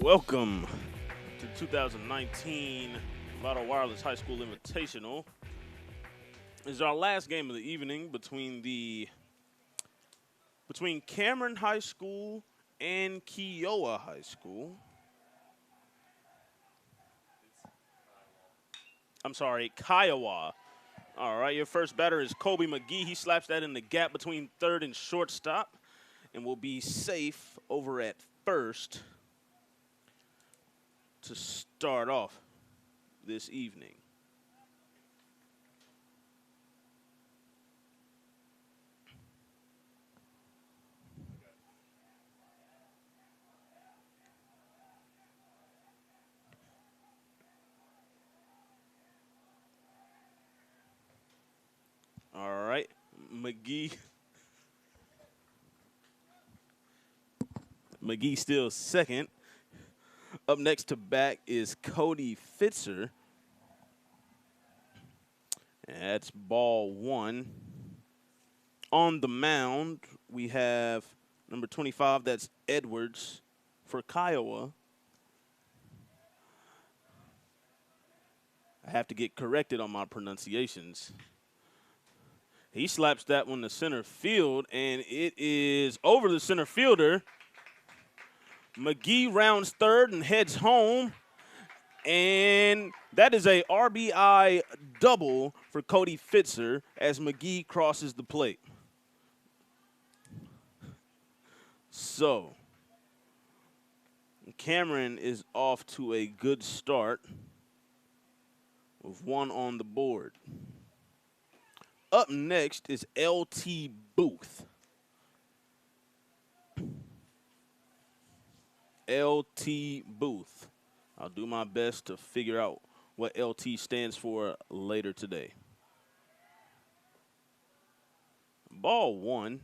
Welcome to 2019 Bravado Wireless High School Invitational. This is our last game of the evening between Cameron High School and Kiowa High School. I'm sorry, Kiowa. All right, your first batter is Kobe McGee. He slaps that in the gap between third and shortstop and will be safe over at first to start off this evening. All right, McGee. McGee still second. Up next to bat is Cody Fitzer. And that's ball one. On the mound, we have number 25, that's Edwards for Kiowa. I have to get corrected on my pronunciations. He slaps that one to center field, and it is over the center fielder. McGee rounds third and heads home. And that is a RBI double for Cody Fitzer as McGee crosses the plate. So, Cameron is off to a good start with one on the board. Up next is LT Booth. LT Booth. I'll do my best to figure out what LT stands for later today. Ball one.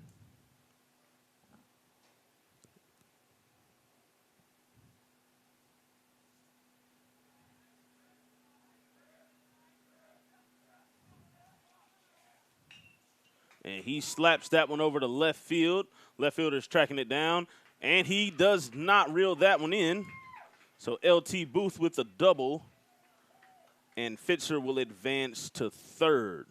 And he slaps that one over to left field. Left fielder's tracking it down. And he does not reel that one in. So LT Booth with a double. And Fitzer will advance to third.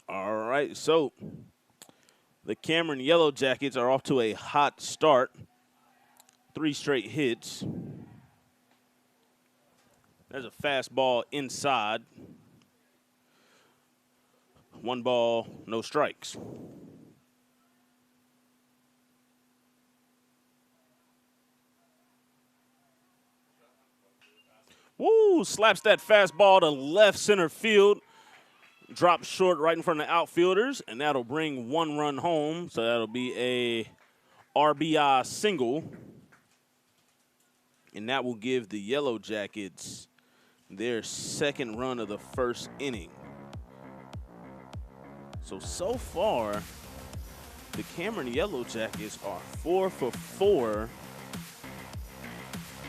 All right, so the Cameron Yellow Jackets are off to a hot start. 3 straight hits. There's a fastball inside. 1 ball, no strikes. Woo, slaps that fastball to left center field. Drops short right in front of the outfielders, and that'll bring 1 run home. So that'll be a RBI single. And that will give the Yellow Jackets their second run of the first inning. So far, the Cameron Yellow Jackets are 4 for 4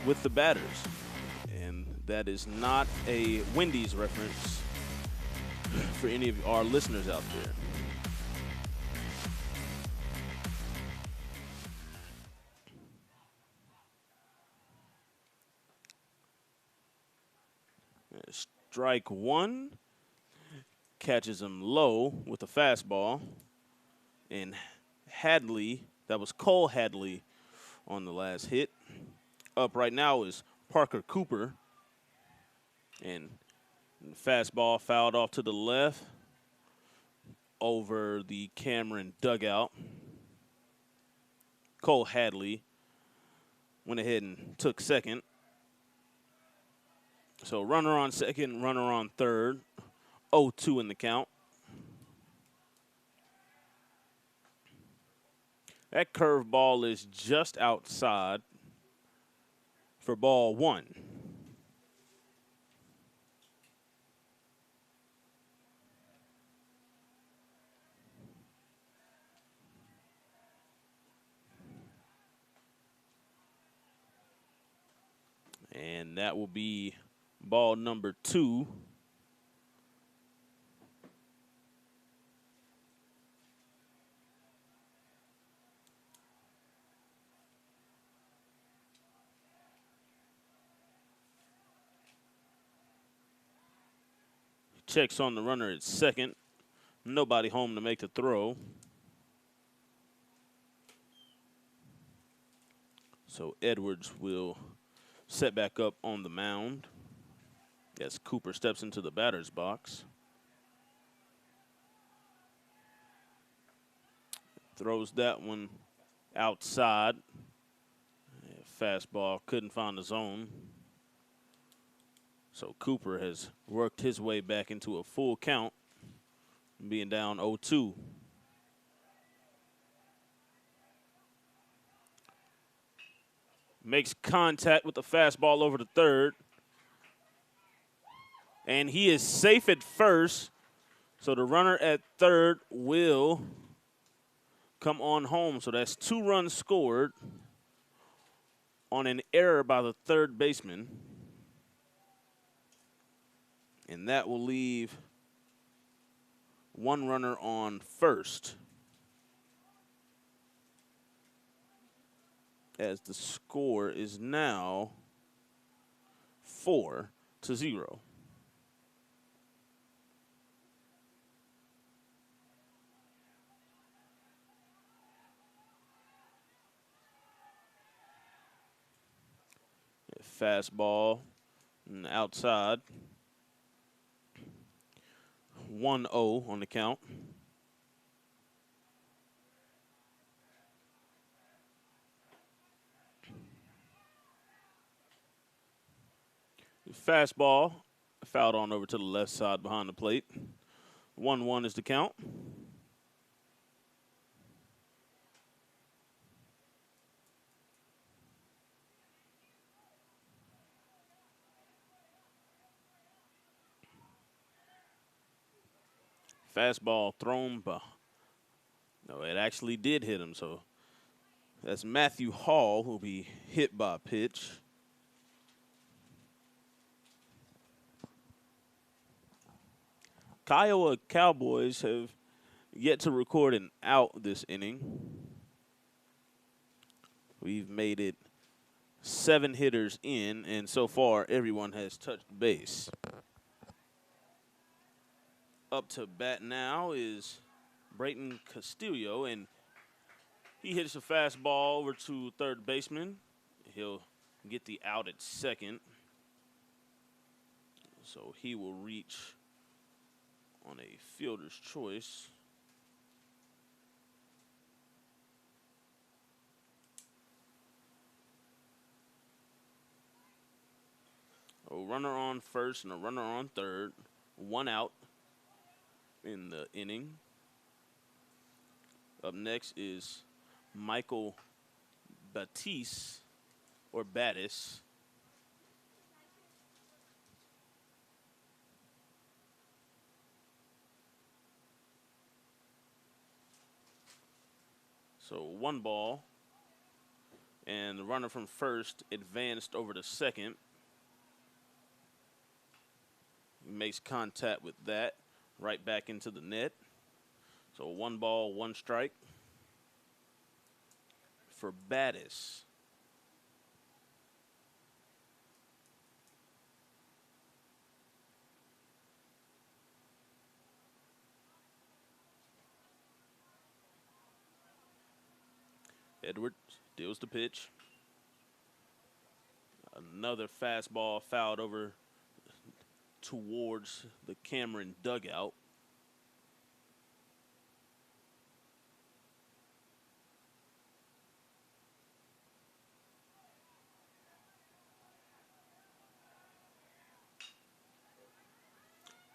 with the batters. And that is not a Wendy's reference for any of our listeners out there. Strike 1. Catches him low with a fastball. And Hadley, that was Cole Hadley on the last hit. Up right now is Parker Cooper. And the fastball fouled off to the left over the Cameron dugout. Cole Hadley went ahead and took second. So runner on second, runner on third. 0-2 in the count. That curveball is just outside for ball 1. And that will be ball number 2. Checks on the runner at second. Nobody home to make the throw. So Edwards will set back up on the mound as Cooper steps into the batter's box. Throws that one outside. Fastball couldn't find the zone. So Cooper has worked his way back into a full count, being down 0-2. Makes contact with the fastball over to third. And he is safe at first. So the runner at third will come on home. So that's 2 runs scored on an error by the third baseman. And that will leave 1 runner on first, as the score is now 4-0. Fastball outside. 1-0 on the count. Fastball fouled on over to the left side behind the plate. 1-1 is the count. Fastball thrown by. No, it actually did hit him. So that's Matthew Hall who will be hit by a pitch. Kiowa Cowboys have yet to record an out this inning. We've made it 7 hitters in, and so far everyone has touched base. Up to bat now is Brayton Castillo, and he hits a fastball over to third baseman. He'll get the out at second. So he will reach on a fielder's choice. A runner on first and a runner on third. 1 out in the inning. Up next is Michael Batiste, or Battis. So 1 ball, and the runner from first advanced over to second. He makes contact with that, right back into the net. So 1 ball, 1 strike for Battis. Edwards deals the pitch. Another fastball fouled over towards the Cameron dugout.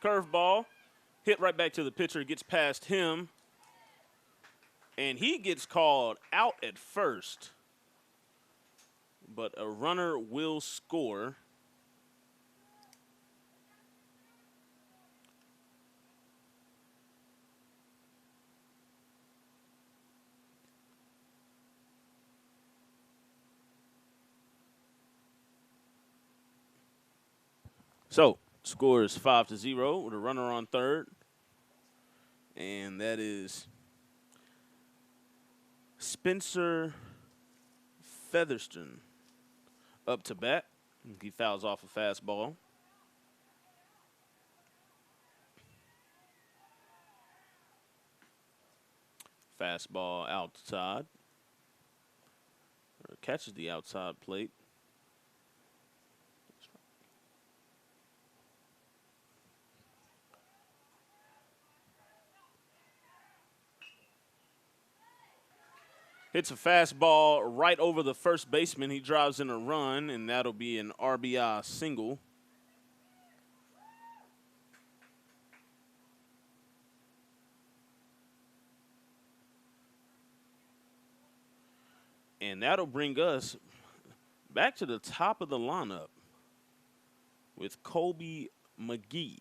Curveball hit right back to the pitcher, gets past him, and he gets called out at first. But a runner will score. So, score is 5-0 with a runner on third. And that is Spencer Featherston up to bat. He fouls off a fastball. Fastball outside. Or catches the outside plate. Hits a fastball right over the first baseman. He drives in a run, and that'll be an RBI single. And that'll bring us back to the top of the lineup with Colby McGee.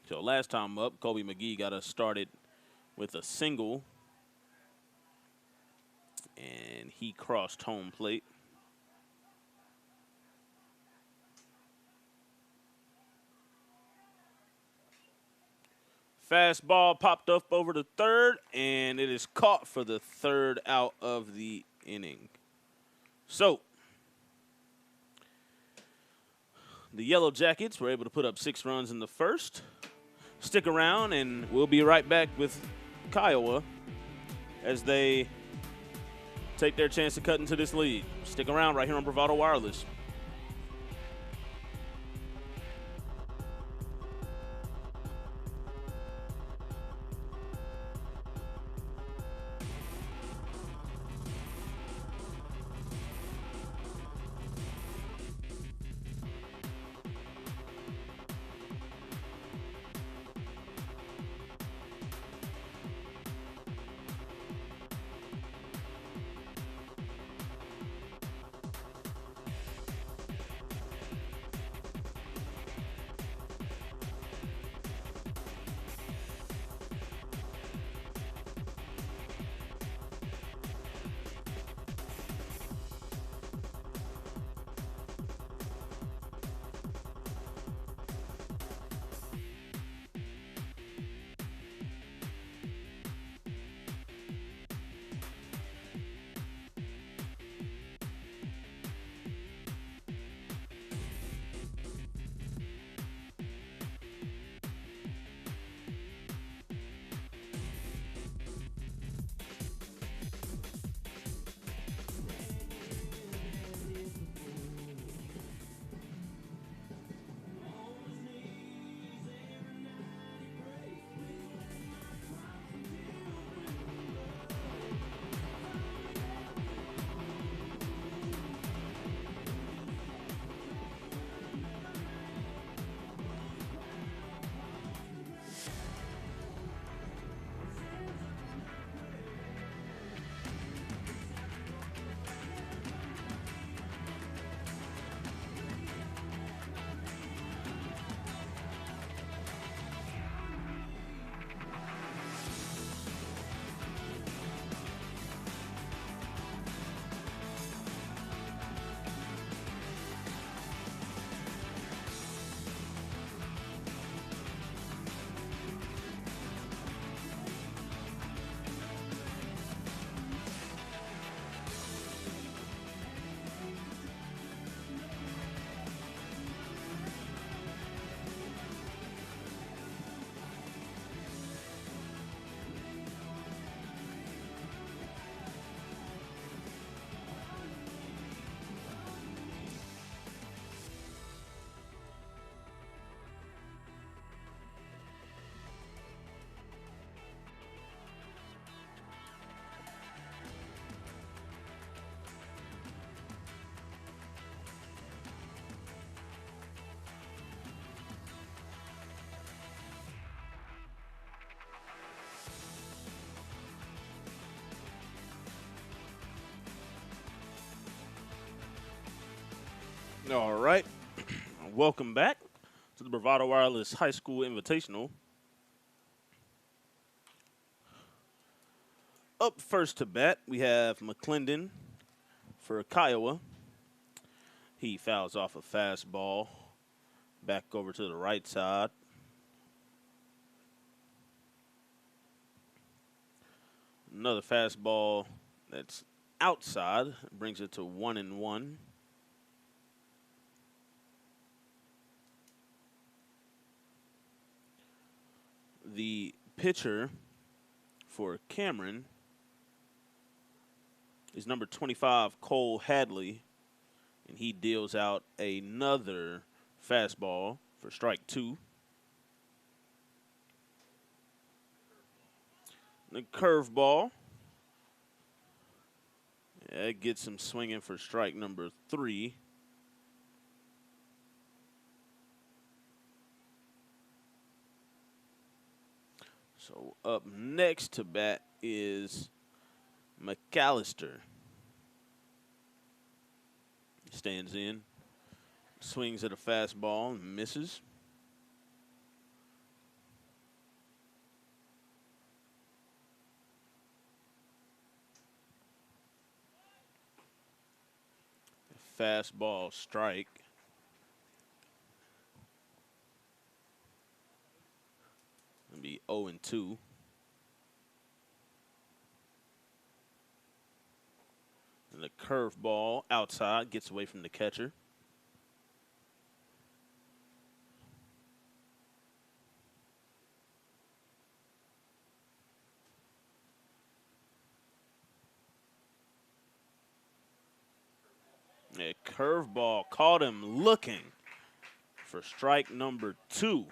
So last time up, Colby McGee got us started with a single, and he crossed home plate. Fastball popped up over the third, and it is caught for the third out of the inning. So, the Yellow Jackets were able to put up 6 runs in the first. Stick around, and we'll be right back with Kiowa as they take their chance to cut into this lead. Stick around right here on Bravado Wireless. All right. Welcome back to the Bravado Wireless High School Invitational. Up first to bat, we have McClendon for Kiowa. He fouls off a fastball back over to the right side. Another fastball that's outside, brings it to 1-1. The pitcher for Cameron is number 25, Cole Hadley, and he deals out another fastball for strike 2. The curveball, it gets him swinging for strike number 3. So up next to bat is McAllister. Stands in, swings at a fastball and misses. Fastball strike. It'll be 0-2. And the curveball outside gets away from the catcher. A curveball caught him looking for strike number 2.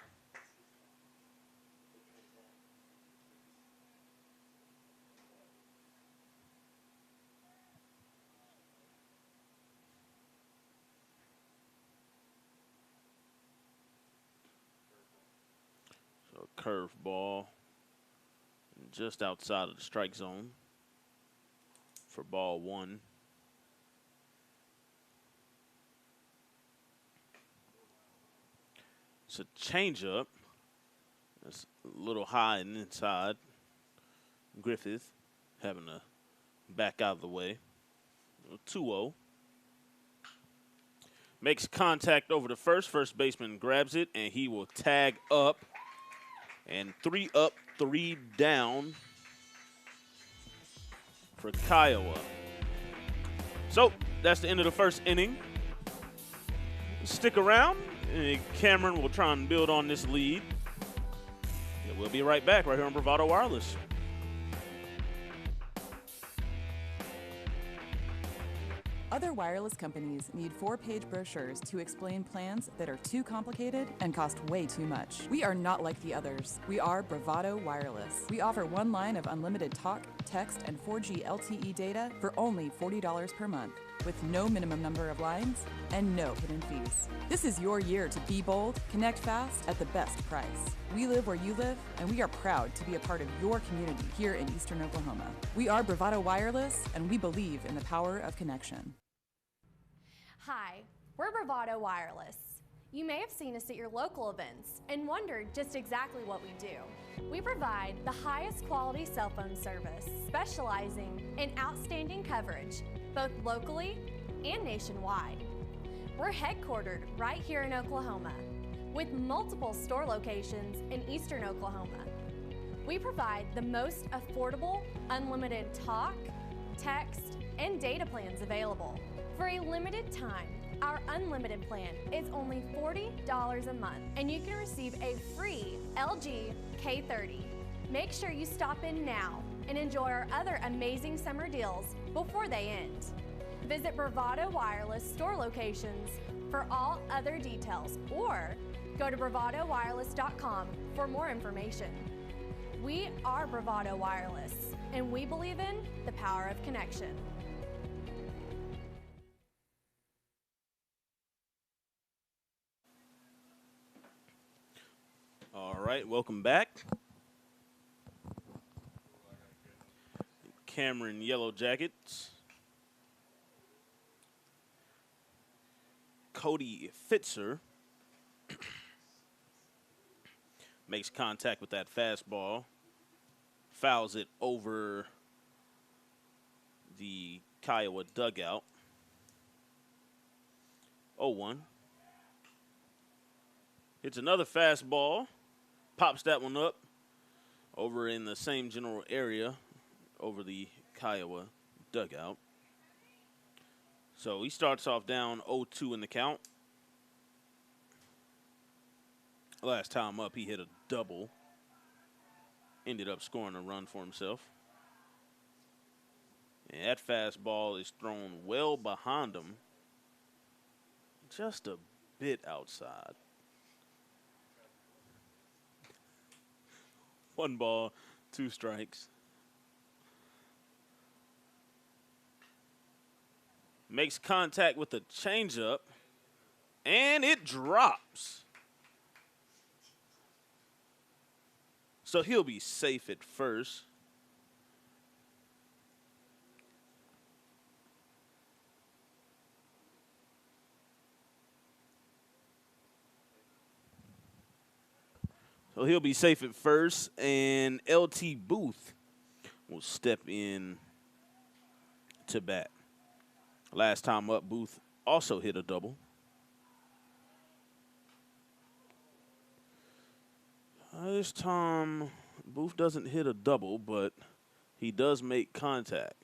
So curveball just outside of the strike zone for ball 1. It's a changeup. It's a little high and inside. Griffith having to back out of the way. 2-0. Makes contact over to first. First baseman grabs it, and he will tag up. And 3 up, 3 down for Kiowa. So that's the end of the first inning. Stick around. Cameron will try and build on this lead. And we'll be right back right here on Bravado Wireless. Other wireless companies need 4-page brochures to explain plans that are too complicated and cost way too much. We are not like the others. We are Bravado Wireless. We offer 1 line of unlimited talk, text, and 4G LTE data for only $40 per month, with no minimum number of lines and no hidden fees. This is your year to be bold, connect fast at the best price. We live where you live, and we are proud to be a part of your community here in Eastern Oklahoma. We are Bravado Wireless, and we believe in the power of connection. Hi, we're Bravado Wireless. You may have seen us at your local events and wondered just exactly what we do. We provide the highest quality cell phone service, specializing in outstanding coverage, both locally and nationwide. We're headquartered right here in Oklahoma, with multiple store locations in Eastern Oklahoma. We provide the most affordable, unlimited talk, text, and data plans available. For a limited time, our unlimited plan is only $40 a month, and you can receive a free LG K30. Make sure you stop in now and enjoy our other amazing summer deals before they end. Visit Bravado Wireless store locations for all other details, or go to bravadowireless.com for more information. We are Bravado Wireless, and we believe in the power of connection. All right, welcome back. Cameron Yellow Jackets. Cody Fitzer makes contact with that fastball, fouls it over the Kiowa dugout. 0-1. Hits another fastball. Pops that one up over in the same general area over the Kiowa dugout. So he starts off down 0-2 in the count. Last time up, he hit a double. Ended up scoring a run for himself. And that fastball is thrown well behind him. Just a bit outside. 1 ball, 2 strikes. Makes contact with the changeup, and it drops. So he'll be safe at first. So he'll be safe at first, and LT Booth will step in to bat. Last time up, Booth also hit a double. This time, Booth doesn't hit a double, but he does make contact.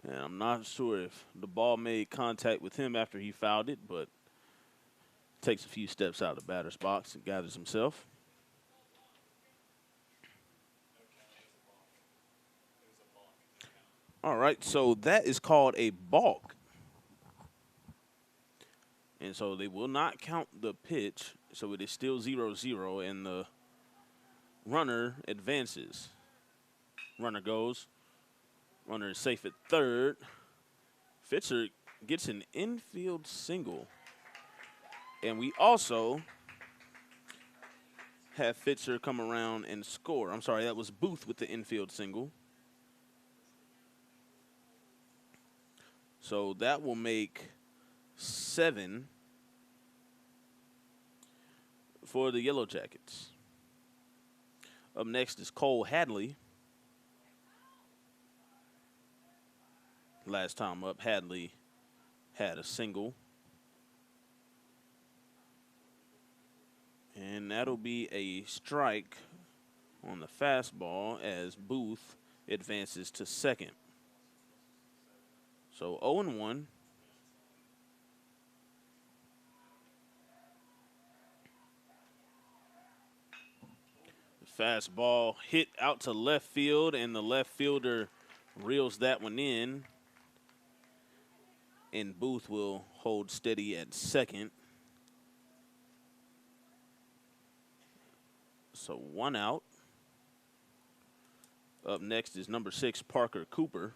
And I'm not sure if the ball made contact with him after he fouled it, but takes a few steps out of the batter's box and gathers himself. All right, so that is called a balk. And so they will not count the pitch, so it is still 0-0, and the runner advances. Runner goes. Runner is safe at third. Fitzer gets an infield single. And we also have Fitzer come around and score. I'm sorry, that was Booth with the infield single. So that will make 7 for the Yellow Jackets. Up next is Cole Hadley. Last time up, Hadley had a single. And that'll be a strike on the fastball as Booth advances to second. So 0-1. Fastball hit out to left field, and the left fielder reels that one in. And Booth will hold steady at second. So 1 out. Up next is number 6, Parker Cooper,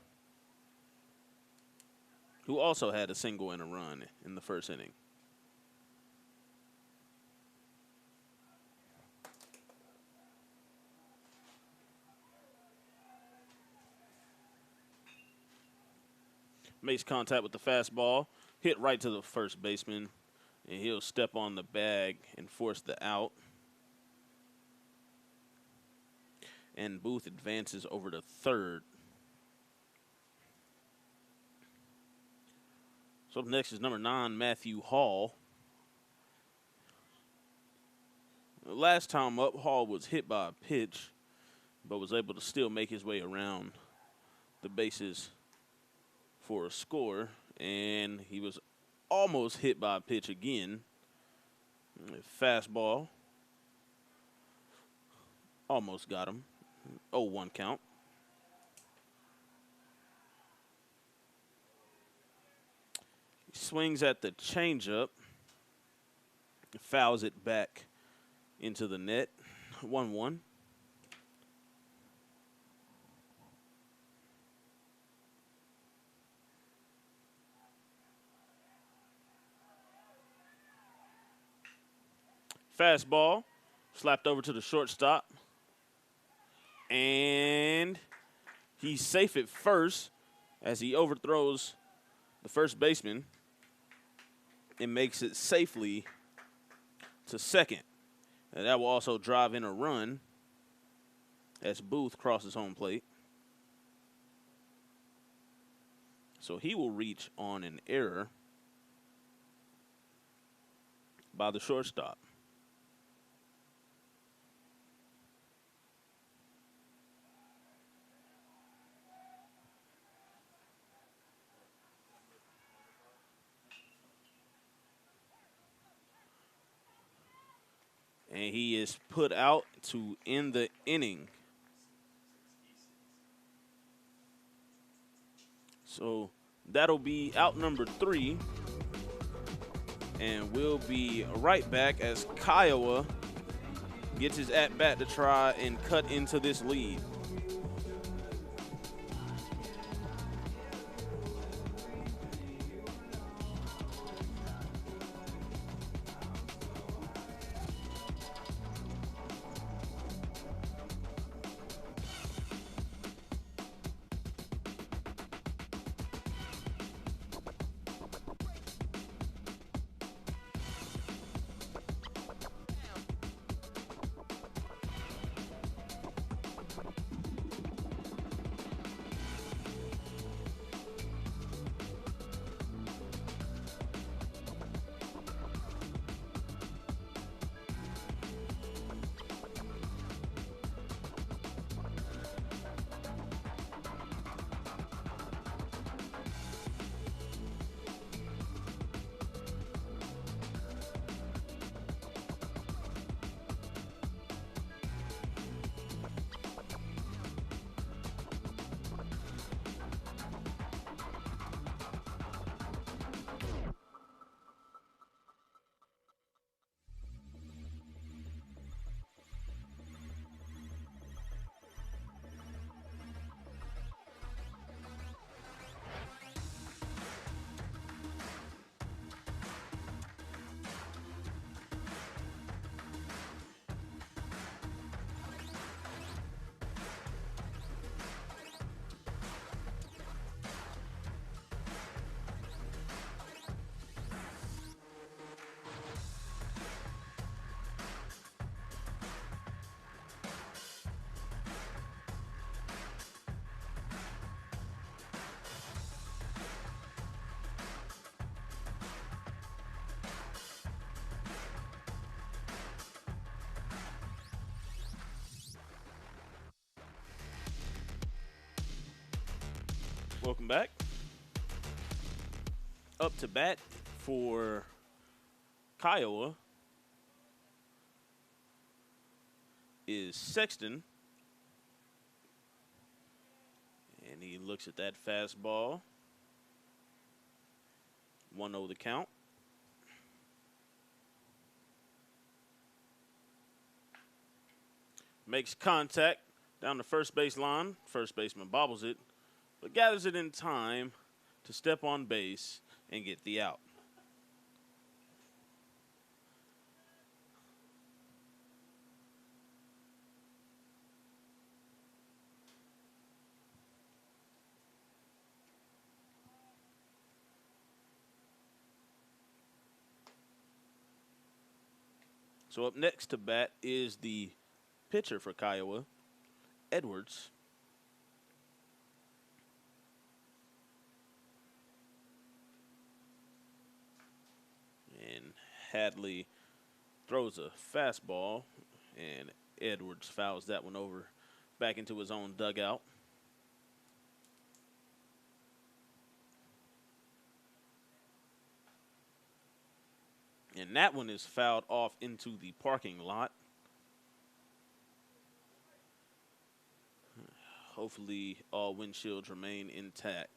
who also had a single and a run in the first inning. Makes contact with the fastball, hit right to the first baseman, and he'll step on the bag and force the out. And Booth advances over to third. So up next is number 9, Matthew Hall. Last time up, Hall was hit by a pitch, but was able to still make his way around the bases for a score. And he was almost hit by a pitch again. Fastball. Almost got him. 0-1 count. He swings at the changeup. Fouls it back into the net. 1-1. Fastball slapped over to the shortstop. And he's safe at first as he overthrows the first baseman and makes it safely to second. And that will also drive in a run as Booth crosses home plate. So he will reach on an error by the shortstop. And he is put out to end the inning. So that'll be out number 3. And we'll be right back as Kiowa gets his at-bat to try and cut into this lead. Welcome back. Up to bat for Kiowa is Sexton. And he looks at that fastball. 1-0 the count. Makes contact down the first base line. First baseman bobbles it, but gathers it in time to step on base and get the out. So up next to bat is the pitcher for Kiowa, Edwards. And Hadley throws a fastball, and Edwards fouls that one over back into his own dugout. And that one is fouled off into the parking lot. Hopefully all windshields remain intact.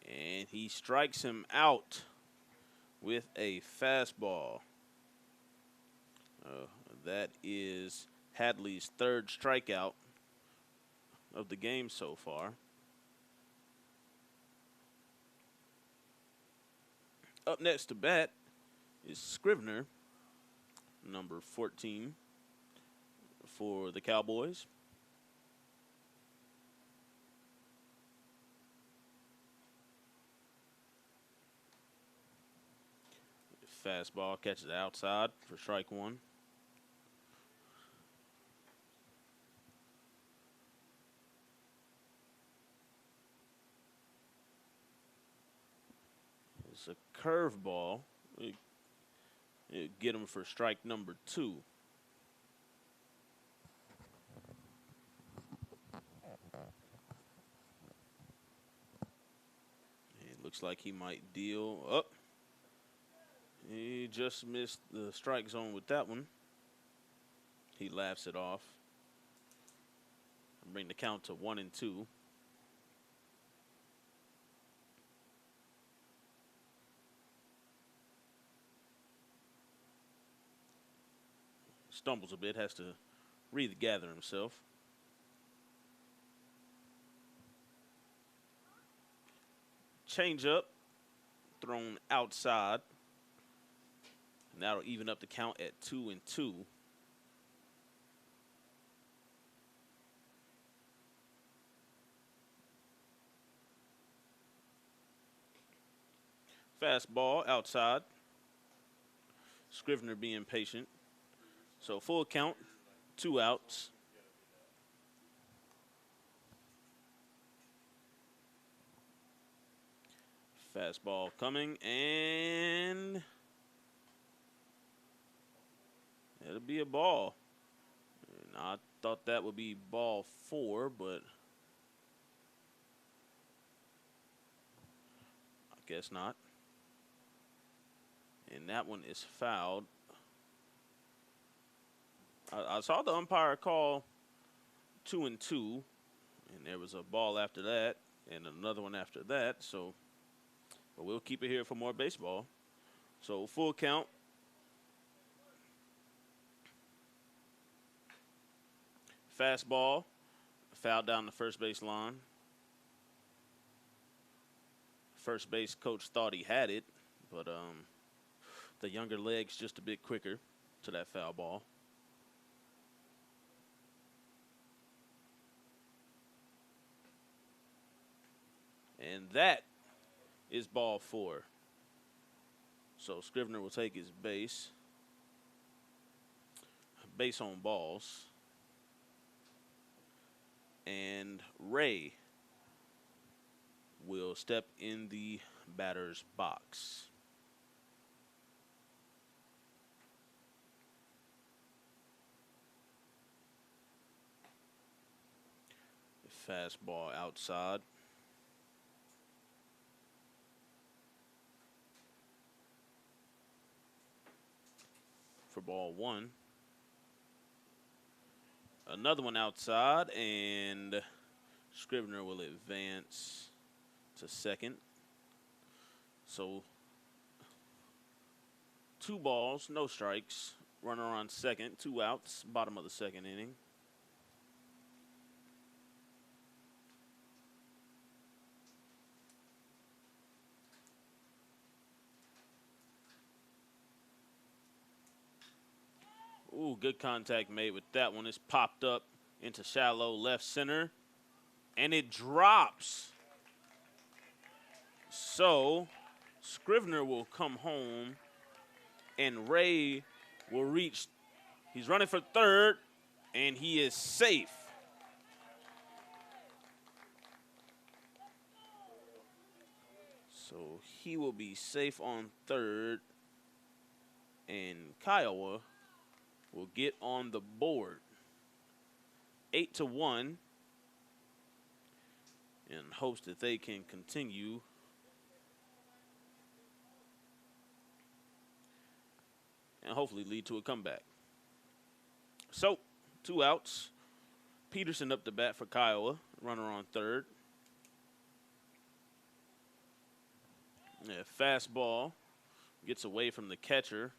And he strikes him out with a fastball. That is Hadley's third strikeout of the game so far. Up next to bat is Scrivener, number 14 for the Cowboys. Fastball catches outside for strike one. It's a curveball. It get him for strike number 2. It looks like he might deal up. He just missed the strike zone with that one. He laughs it off. Bring the count to 1-2. Stumbles a bit, has to regather himself. Change up, thrown outside. And that'll even up the count at 2-2. Fastball outside. Scrivener being patient. So full count, 2 outs. Fastball coming, and it'll be a ball. And I thought that would be ball 4, but I guess not. And that one is fouled. I saw the umpire call 2-2, and there was a ball after that and another one after that. So, but we'll keep it here for more baseball. So full count. Fastball, fouled down the first base line. First base coach thought he had it, but the younger leg's just a bit quicker to that foul ball. And that is ball 4. So Scrivener will take his base. Base on balls. And Ray will step in the batter's box. Fastball outside. For ball 1. Another one outside, and Scrivener will advance to second. So 2 balls, no strikes. Runner on second, 2 outs, bottom of the second inning. Ooh, good contact made with that one. It's popped up into shallow left center, and it drops. So Scrivener will come home, and Ray will reach. He's running for third, and he is safe. So he will be safe on third, and Kiowa will get on the board. 8-1, in hopes that they can continue and hopefully lead to a comeback. So 2 outs. Peterson up to bat for Kiowa. Runner on third. Yeah, fastball gets away from the catcher.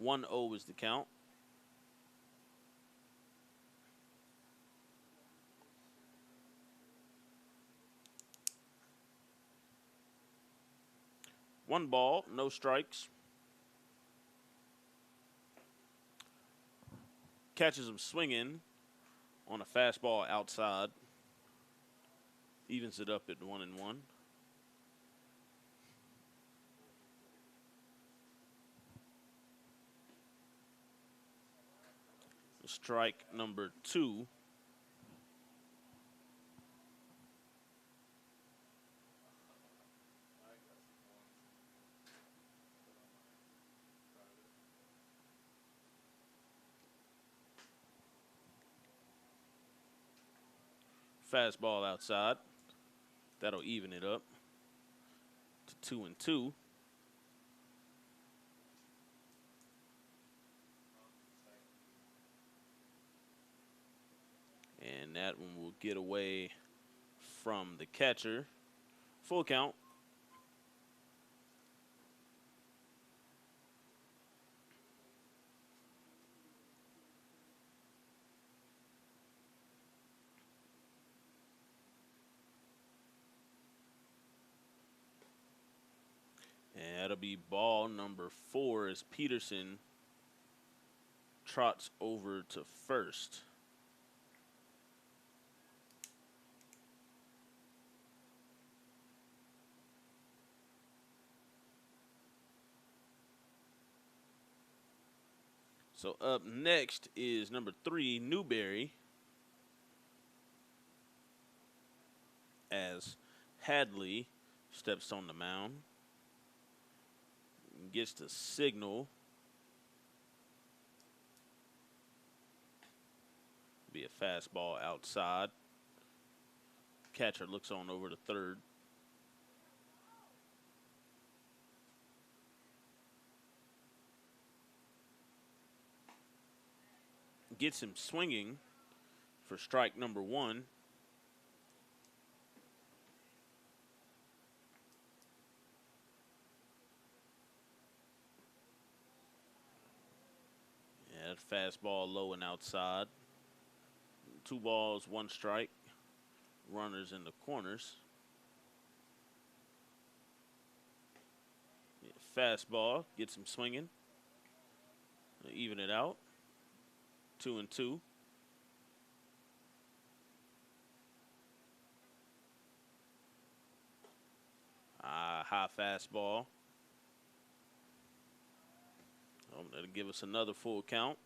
1-0 is the count. One ball, no strikes. Catches him swinging on a fastball outside. Evens it up at 1-1. Strike number 2. Fastball outside. That'll even it up to 2-2. And that one will get away from the catcher. Full count. And that'll be ball number 4 as Peterson trots over to first. So up next is number 3, Newberry, as Hadley steps on the mound. Gets the signal. Be a fastball outside. Catcher looks on over to third. Gets him swinging for strike number 1. Yeah, fastball low and outside. 2 balls, 1 strike. Runners in the corners. Yeah, fastball gets him swinging. Even it out. 2-2. High fastball. That'll give us another full count.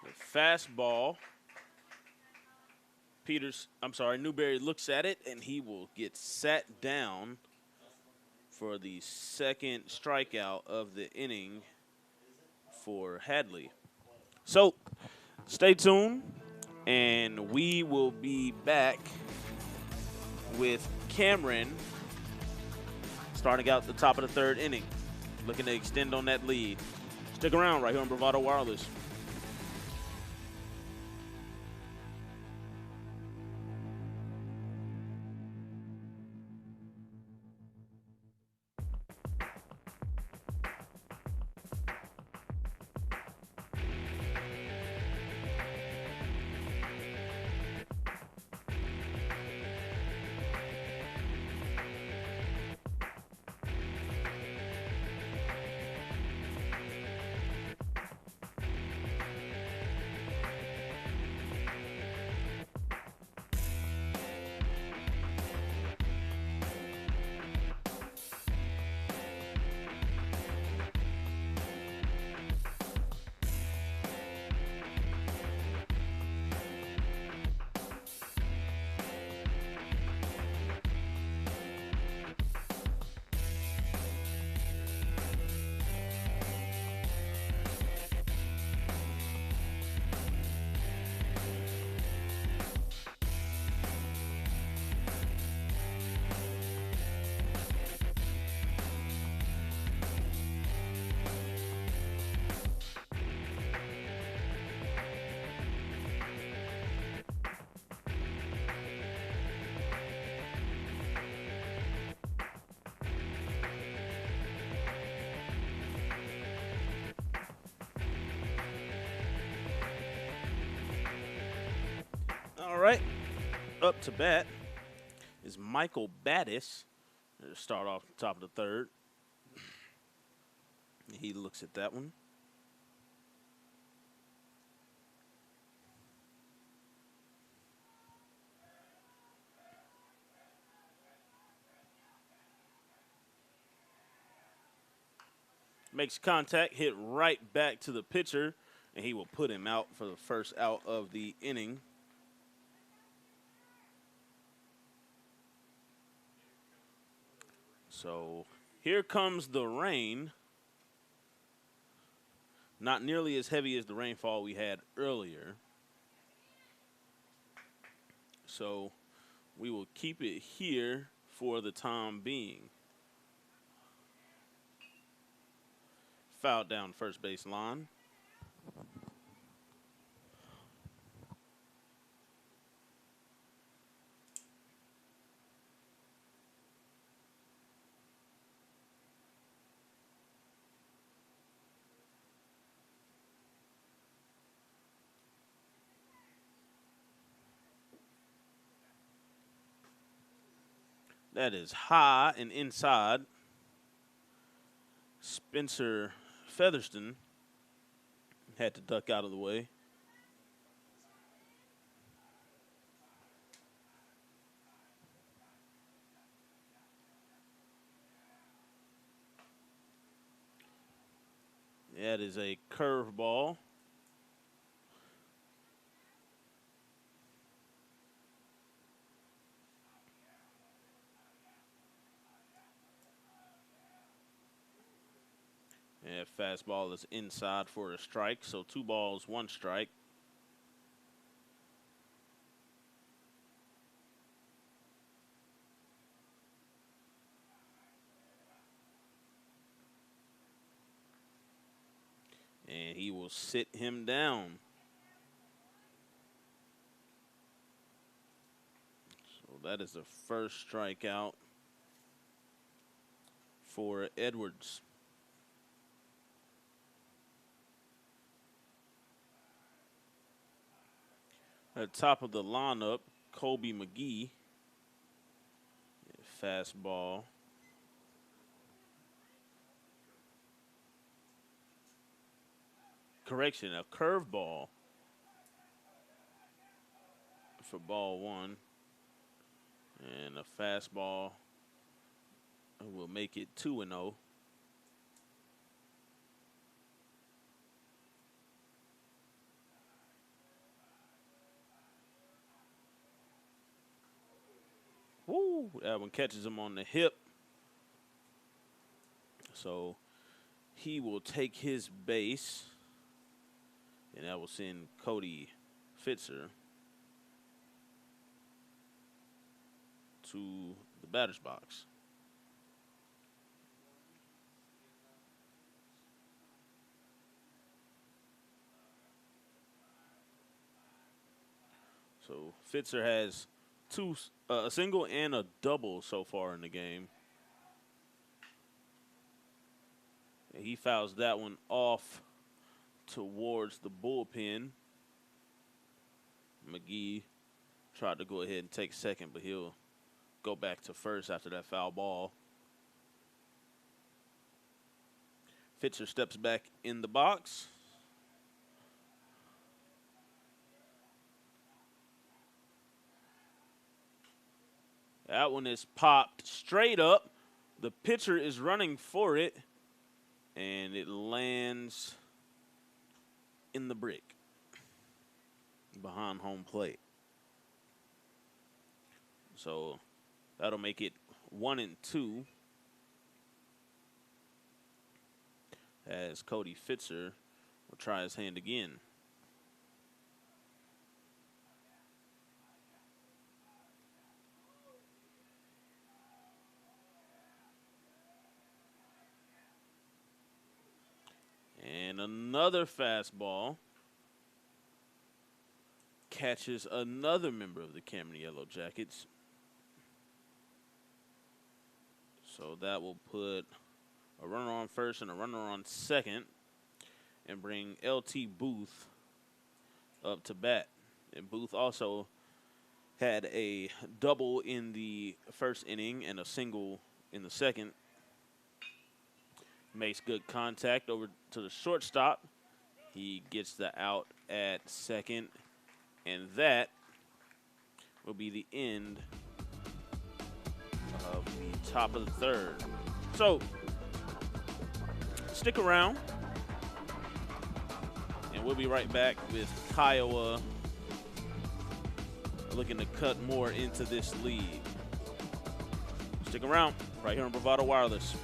The fastball. Newberry looks at it, and he will get sat down for the second strikeout of the inning for Hadley. So, stay tuned, and we will be back with Cameron starting out the top of the 3rd inning, looking to extend on that lead. Stick around right here on Bravado Wireless. All right, up to bat is Michael Battis. Start off the top of the 3rd. He looks at that one. Makes contact, hit right back to the pitcher, and he will put him out for the first out of the inning. So here comes the rain. Not nearly as heavy as the rainfall we had earlier. So we will keep it here for the time being. Foul down first base line. That is high and inside. Spencer Featherston had to duck out of the way. That is a curveball. And fastball is inside for a strike, so 2 balls, 1 strike. And he will sit him down. So that is the first strikeout for Edwards. At the top of the lineup, Colby McGee. Fastball. Correction, a curveball for ball 1. And a fastball will make it 2-0. Woo! That one catches him on the hip. So he will take his base. And that will send Cody Fitzer to the batter's box. So Fitzer has a single and a double so far in the game. And he fouls that one off towards the bullpen. McGee tried to go ahead and take second, but he'll go back to first after that foul ball. Fitzer steps back in the box. That one is popped straight up. The pitcher is running for it, and it lands in the brick behind home plate. So that'll make it 1-2 as Cody Fitzer will try his hand again. And another fastball catches another member of the Cameron Yellow Jackets. So that will put a runner on first and a runner on second and bring LT Booth up to bat. And Booth also had a double in the first inning and a single in the second. Makes good contact over to the shortstop. He gets the out at second. And that will be the end of the top of the third. So, stick around. And we'll be right back with Kiowa looking to cut more into this lead. Stick around right here on Bravado Wireless.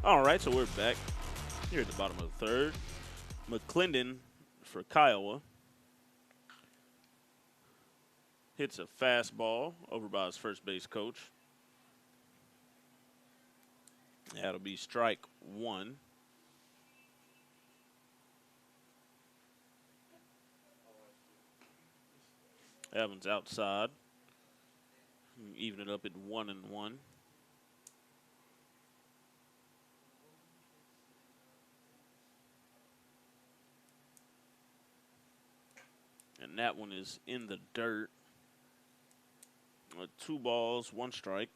All right, so we're back here at the bottom of the third. McClendon for Kiowa hits a fastball over by his first base coach. That'll be strike one. Evans outside. Even it up at 1-1. And that one is in the dirt. 2 balls, 1 strike.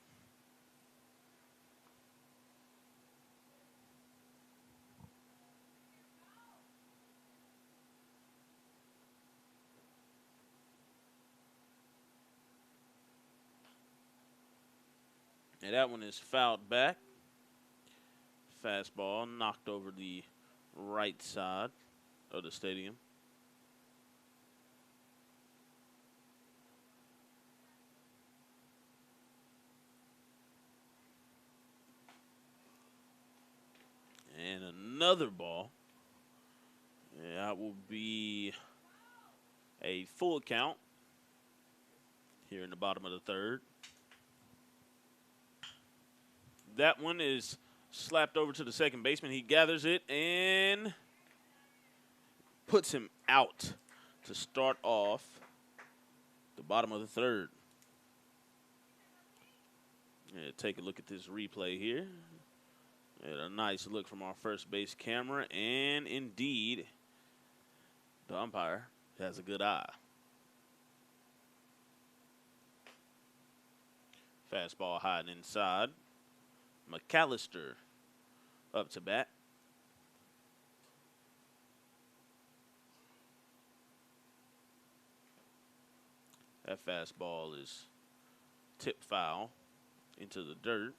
And that one is fouled back. Fastball knocked over the right side of the stadium. And another ball. That will be a full count here in the bottom of the third. That one is slapped over to the second baseman. He gathers it and puts him out to start off the bottom of the third. Yeah, take a look at this replay here. Yeah, a nice look from our first base camera, and indeed, the umpire has a good eye. Fastball high and inside. McAllister up to bat. That fastball is tip foul into the dirt.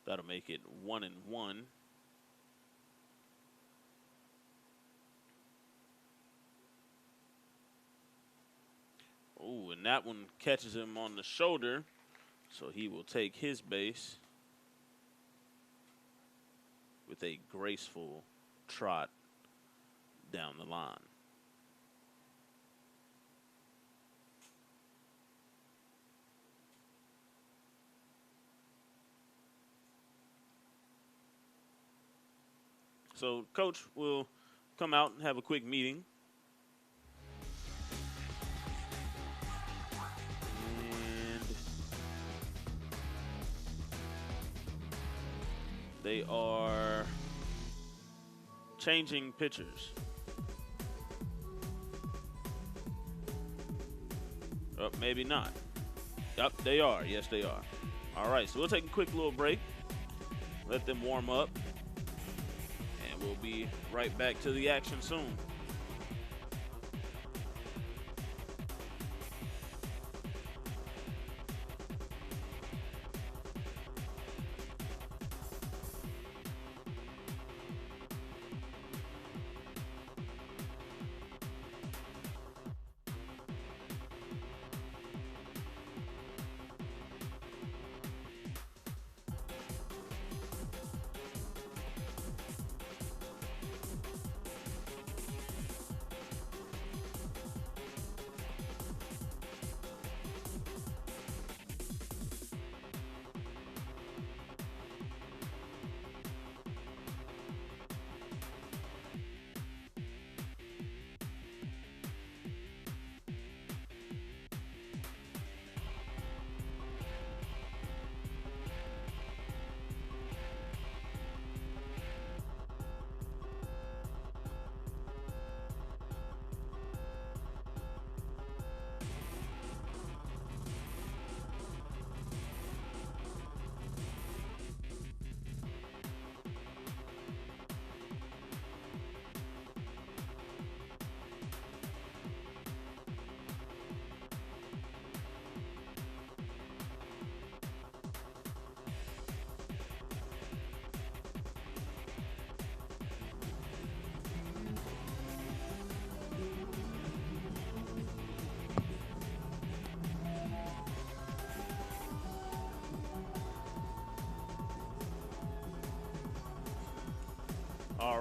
That'll make it 1-1. Oh, and that one catches him on the shoulder, so he will take his base with a graceful trot down the line. So coach will come out and have a quick meeting. And they are changing pitchers. Oh, maybe not. Yep, they are. Yes, they are. All right, so we'll take a quick little break. Let them warm up. And we'll be right back to the action soon.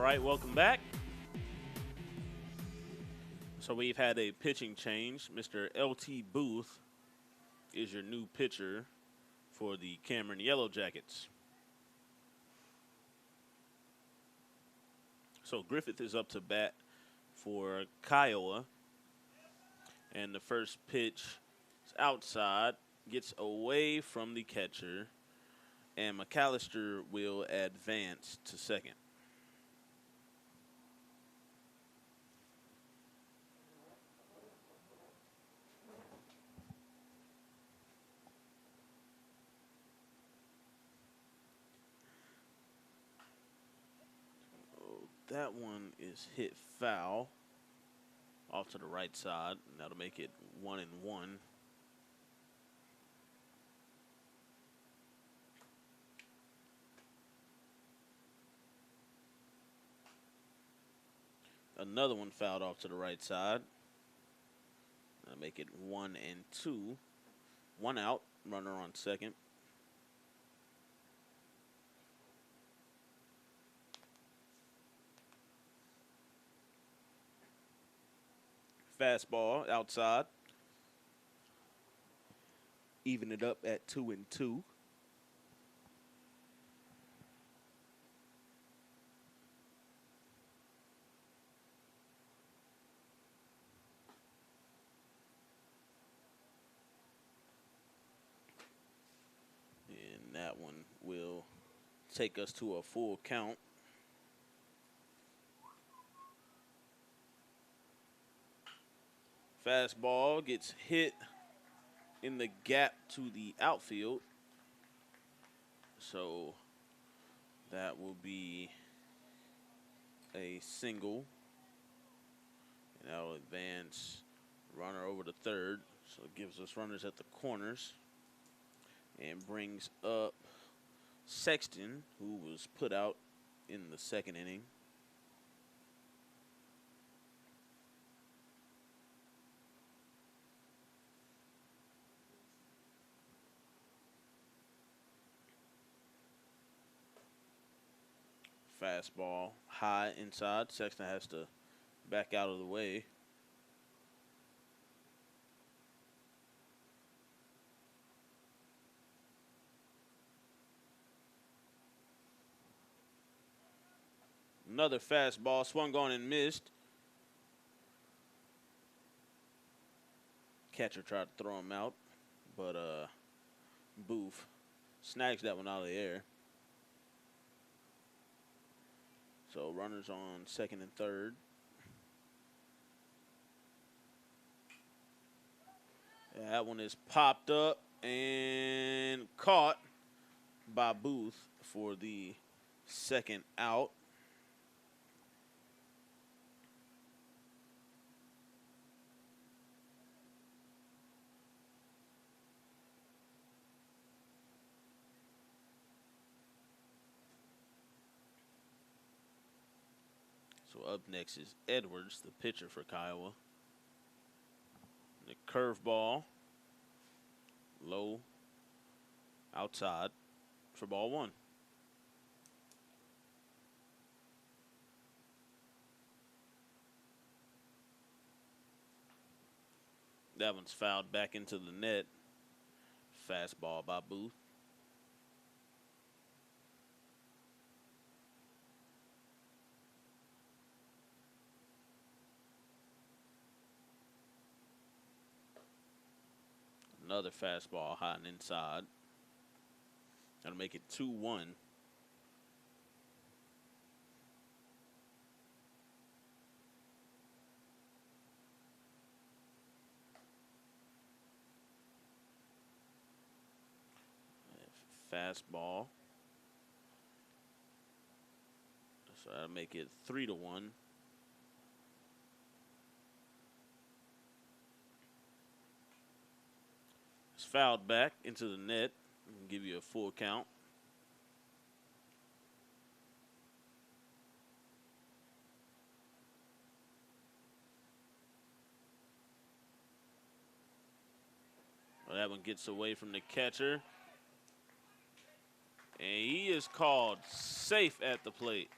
right, welcome back. So we've had a pitching change. Mr. LT Booth is your new pitcher for the Cameron Yellow Jackets. So Griffith is up to bat for Kiowa. And the first pitch is outside, gets away from the catcher, and McAllister will advance to second. Oh, that one is hit foul off to the right side, and that'll make it 1-1. Another one fouled off to the right side. That'll make it 1-2. 1 out, runner on second. Fastball outside. Even it up at 2-2. And that one will take us to a full count. Fastball gets hit in the gap to the outfield. So that will be a single. And that will advance runner over to third. So it gives us runners at the corners. And brings up Sexton, who was put out in the second inning. Fastball high inside. Sexton has to back out of the way. Another fastball swung on and missed. Catcher tried to throw him out, but Booth snags that one out of the air. So runners on second and third. That one is popped up and caught by Booth for the second out. So up next is Edwards, the pitcher for Kiowa. The curveball, low, outside for ball one. That one's fouled back into the net. Fastball by Booth. Another fastball high and inside. That'll make it 2-1. Fastball. So that'll make it 3-1. It's fouled back into the net. And give you a full count. Well, that one gets away from the catcher. And he is called safe at the plate.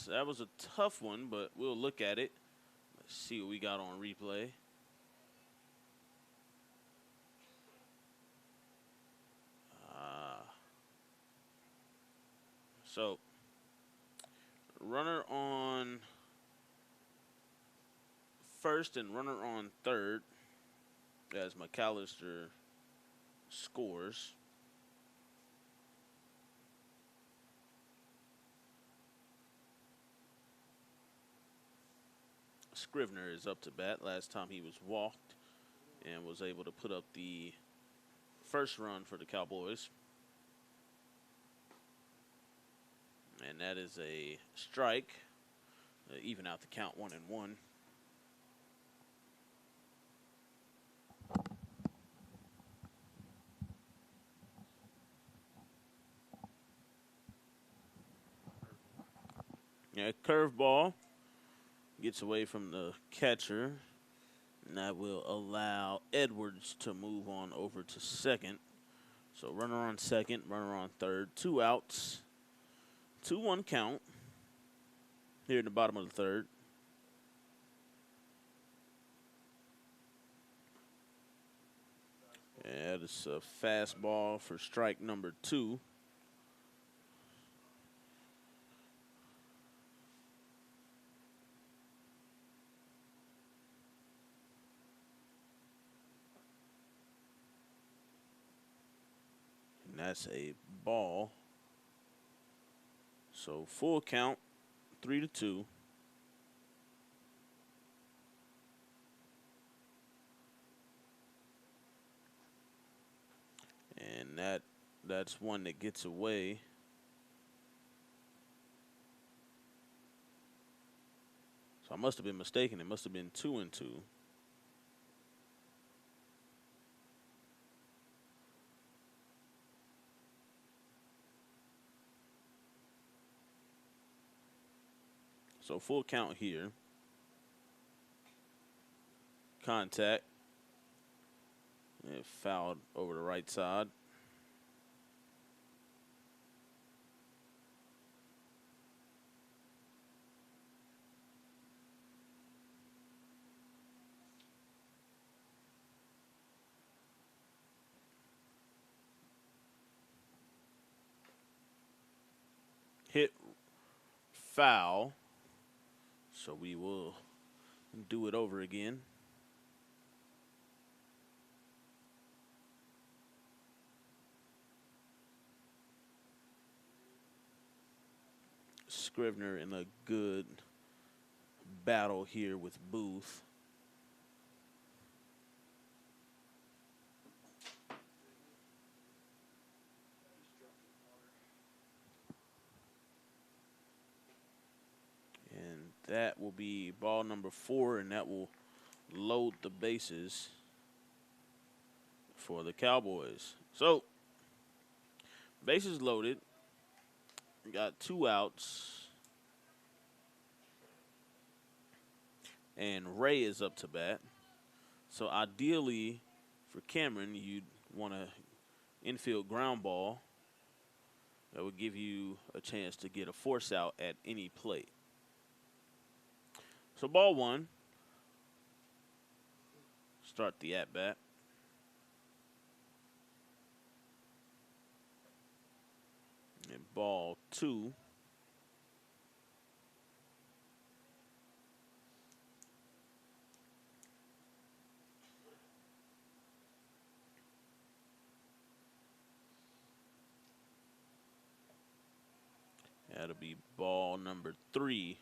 that was a tough one, but we'll look at it. Let's see what we got on replay. So, runner on first and runner on third as McAllister scores. Scrivener is up to bat. Last time he was walked and was able to put up the first run for the Cowboys. And that is a strike. Even out the count 1-1. Yeah, curveball gets away from the catcher. And that will allow Edwards to move on over to second. So runner on second, runner on third. 2 outs. 2-1 count here in the bottom of the third. Yeah, that is a fastball for strike number 2. And that's a ball. So full count, 3-2. And that's one that gets away. So I must have been mistaken. It must have been 2-2. So full count here. Contact. And fouled over the right side. Hit foul. So we will do it over again. Scrivener in a good battle here with Booth. And that will be ball number 4, and that will load the bases for the Cowboys. So, bases loaded. We got 2 outs. And Ray is up to bat. So ideally for Cameron, you'd want an infield ground ball that would give you a chance to get a force out at any plate. So ball 1. Start the at-bat. And ball 2. That'll be ball number 3.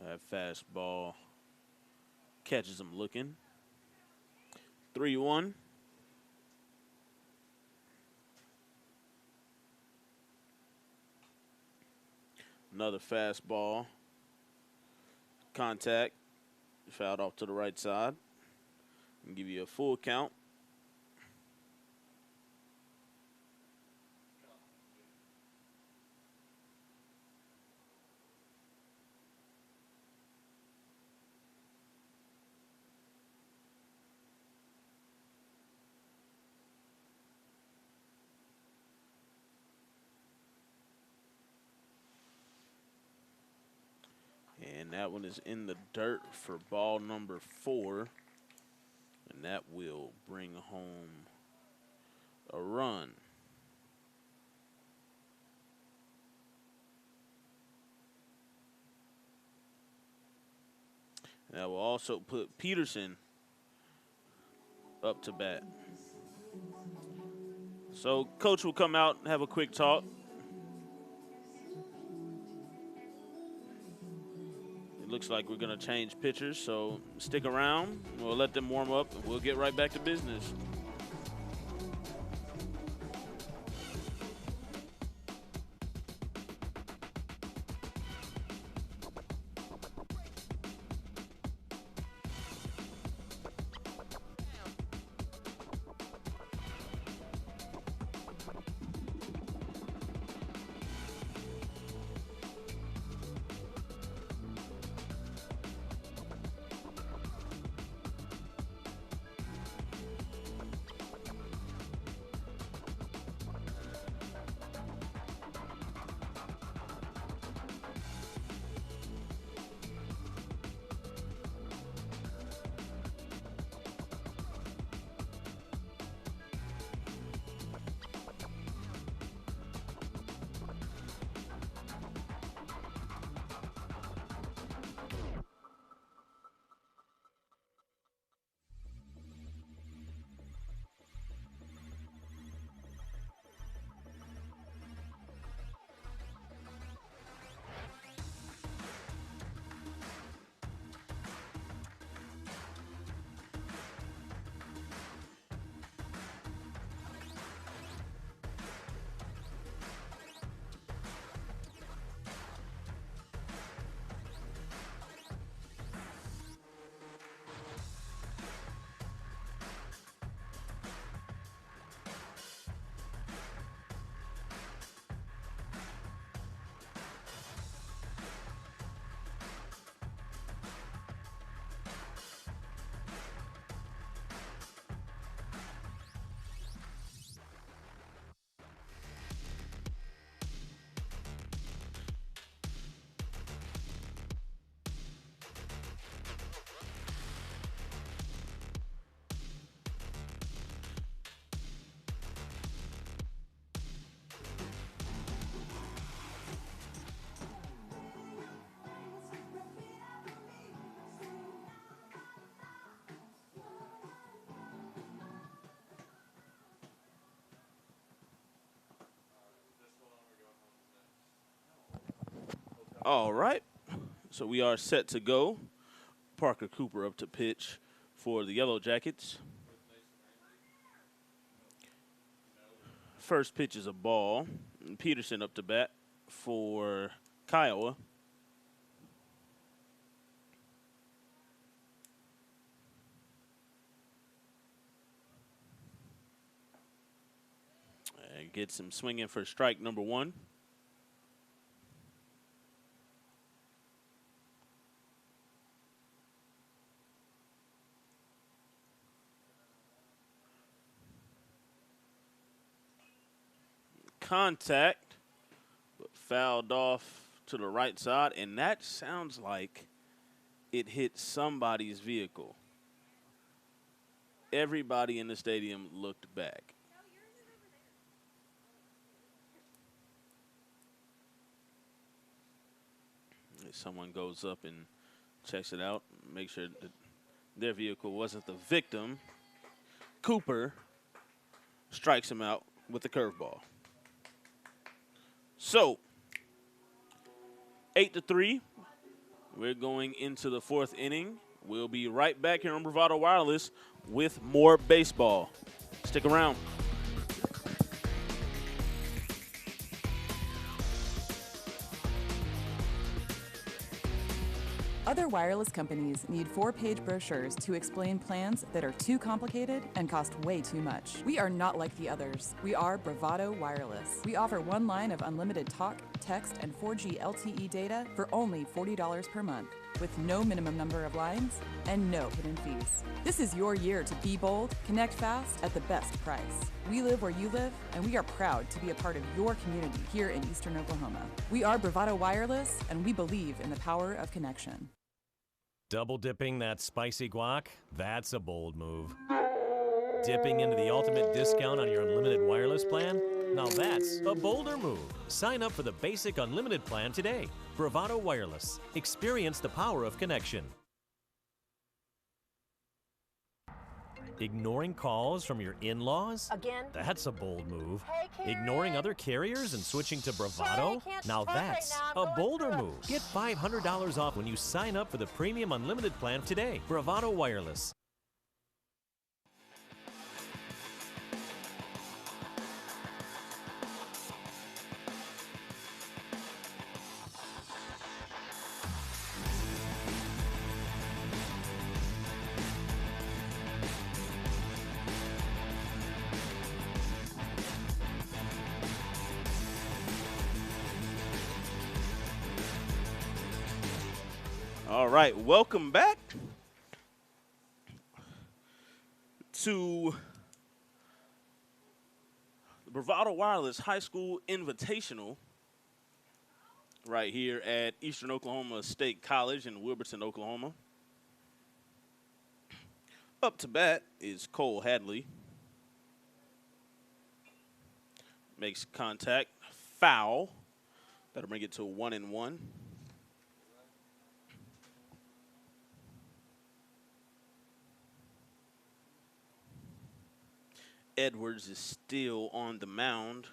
That fastball catches him looking. 3-1. Another fastball. Contact. Fouled off to the right side. And give you a full count. And that one is in the dirt for ball number 4. And that will bring home a run. And that will also put Peterson up to bat. So coach will come out and have a quick talk. It looks like we're going to change pitchers, so stick around. We'll let them warm up, and we'll get right back to business. All right, so we are set to go. Parker Cooper up to pitch for the Yellow Jackets. First pitch is a ball. Peterson up to bat for Kiowa. And gets him swinging for strike number 1. Contact, but fouled off to the right side, and that sounds like it hit somebody's vehicle. Everybody in the stadium looked back. If someone goes up and checks it out, make sure that their vehicle wasn't the victim. Cooper strikes him out with the curveball. So, 8-3. We're going into the 4th inning. We'll be right back here on Bravado Wireless with more baseball. Stick around. Other wireless companies need 4-page brochures to explain plans that are too complicated and cost way too much. We are not like the others. We are Bravado Wireless. We offer one line of unlimited talk, text and 4G LTE data for only $40 per month, with no minimum number of lines and no hidden fees. This is your year to be bold, connect fast at the best price. We live where you live, and we are proud to be a part of your community here in Eastern Oklahoma. We are Bravado Wireless, and we believe in the power of connection. Double dipping that spicy guac? That's a bold move. Dipping into the ultimate discount on your unlimited wireless plan? Now that's a bolder move. Sign up for the basic unlimited plan today. Bravado Wireless. Experience the power of connection. Ignoring calls from your in-laws? Again? That's a bold move. Hey, Karen. Ignoring other carriers and switching to Bravado? Sorry, I can't Now talk that's right now. I'm a going bolder through it. move. Get $500 off when you sign up for the premium unlimited plan today. Bravado Wireless. All right, welcome back to the Bravado Wireless High School Invitational right here at Eastern Oklahoma State College in Wilburton, Oklahoma. Up to bat is Cole Hadley. Makes contact, foul. That'll bring it to 1-1. Edwards is still on the mound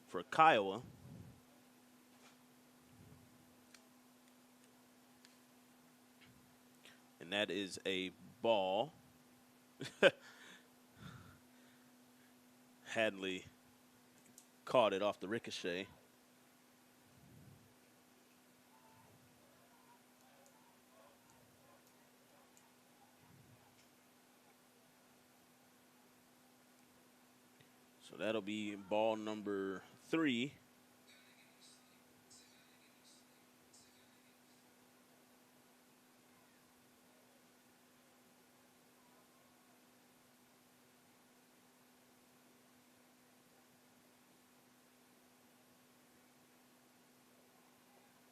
for Kiowa. And that is a ball. Hadley caught it off the ricochet. So that'll be ball number 3.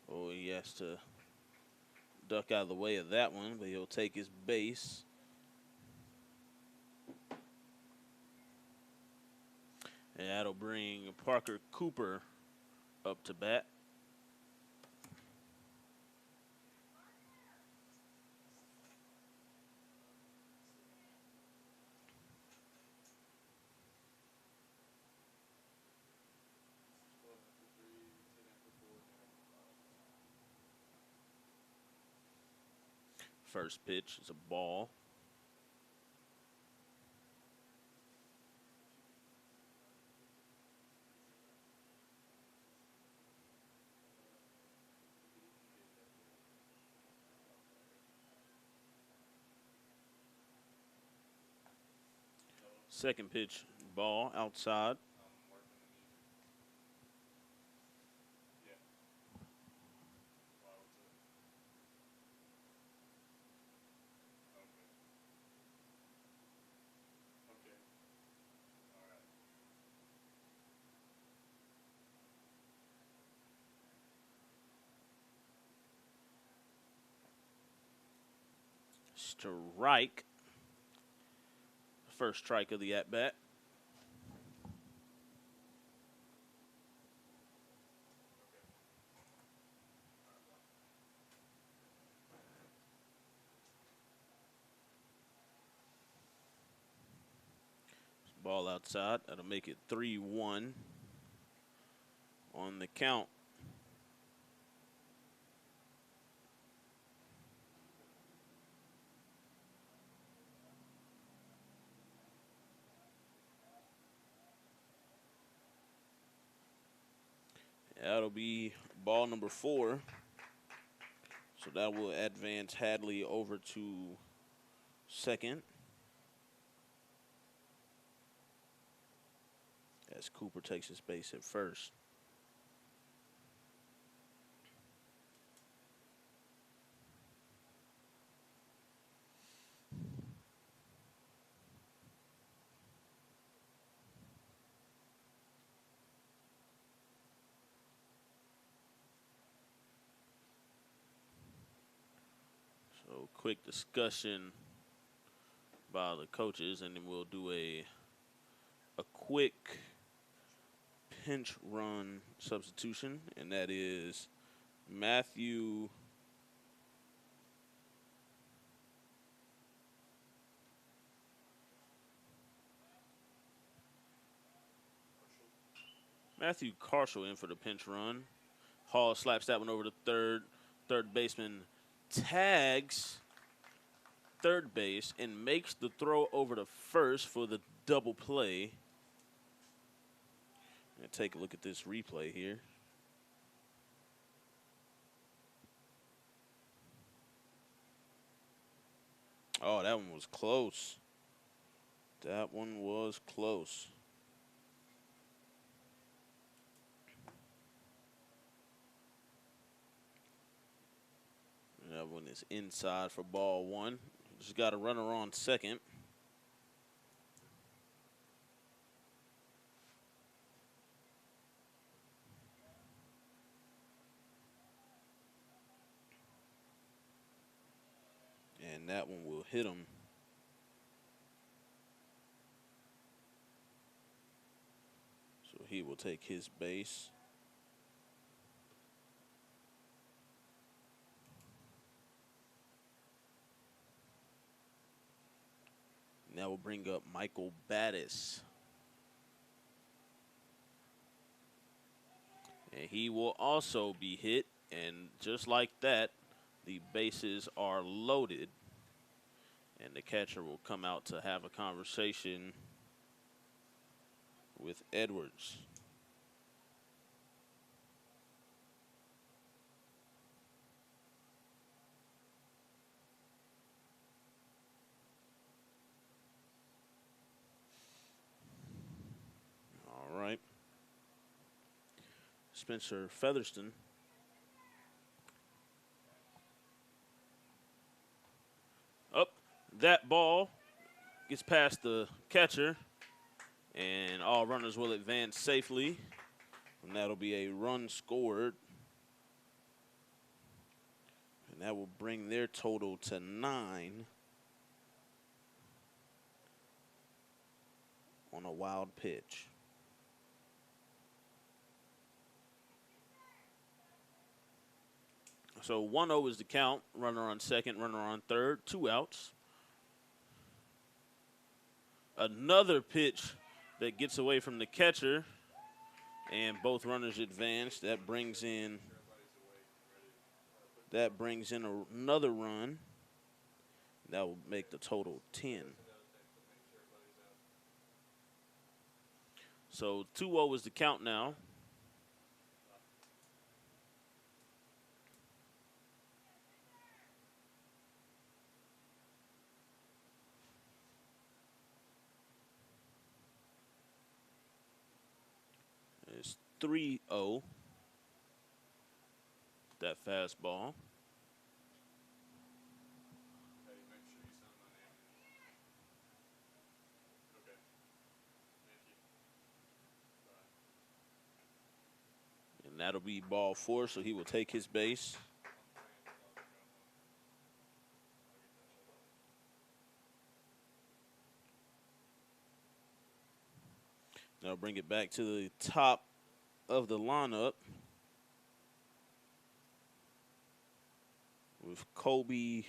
Oh, he has to duck out of the way of that one, but he'll take his base. And that'll bring Parker Cooper up to bat. First pitch is a ball. Second pitch, ball outside. Strike. First strike of the at-bat. Ball outside. That'll make it 3-1 on the count. That'll be ball number 4. So that will advance Hadley over to second. As Cooper takes his base at first. So quick discussion by the coaches, and then we'll do a quick pinch run substitution, and that is Matthew Carshall in for the pinch run. Hall slaps that one over to third. Third baseman tags third base and makes the throw over to first for the double play. And take a look at this replay here. Oh, that one was close. That one was close. That one is inside for ball one. Just got a runner on second. And that one will hit him. So he will take his base. And that will bring up Michael Battis. And he will also be hit. And just like that, the bases are loaded. And the catcher will come out to have a conversation with Edwards. All right. Spencer Featherston. Up. That ball gets past the catcher, and all runners will advance safely. And that'll be a run scored. And that will bring their total to 9 on a wild pitch. So 1-0 is the count. Runner on second, runner on third, 2 outs. Another pitch that gets away from the catcher, and both runners advance. That brings in another run. That will make the total 10. So 2-0 is the count now. It's 3-0. That fastball. And that'll be ball 4, so he will take his base. Now bring it back to the top of the lineup with Kobe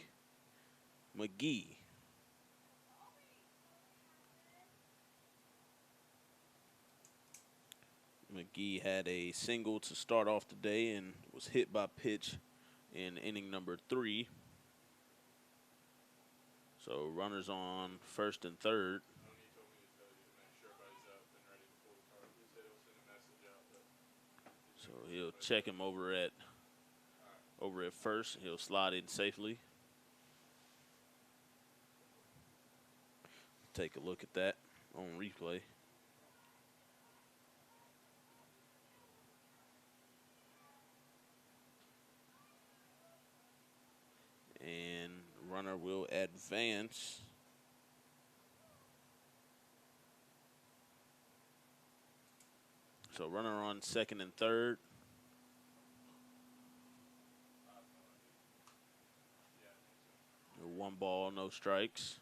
McGee. McGee had a single to start off the day and was hit by pitch in inning number 3. So runners on first and third. So he'll check him over at first. He'll slide in safely. Take a look at that on replay. And runner will advance. So runner on second and third. 1 ball, no strikes.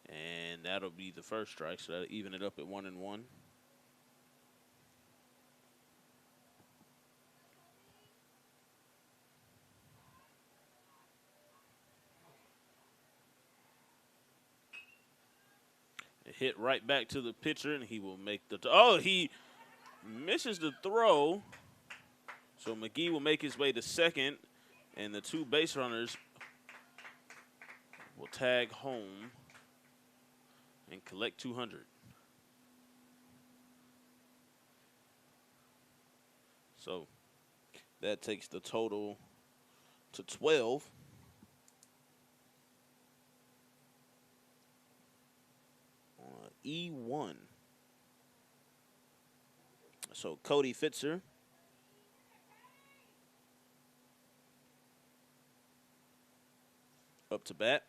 And that'll be the first strike, so that'll even it up at 1-1. A hit right back to the pitcher, and he will make the. Oh, he misses the throw. So McGee will make his way to second, and the 2 base runners will tag home and collect 200. So that takes the total to 12. E1. So Cody Fitzer up to bat.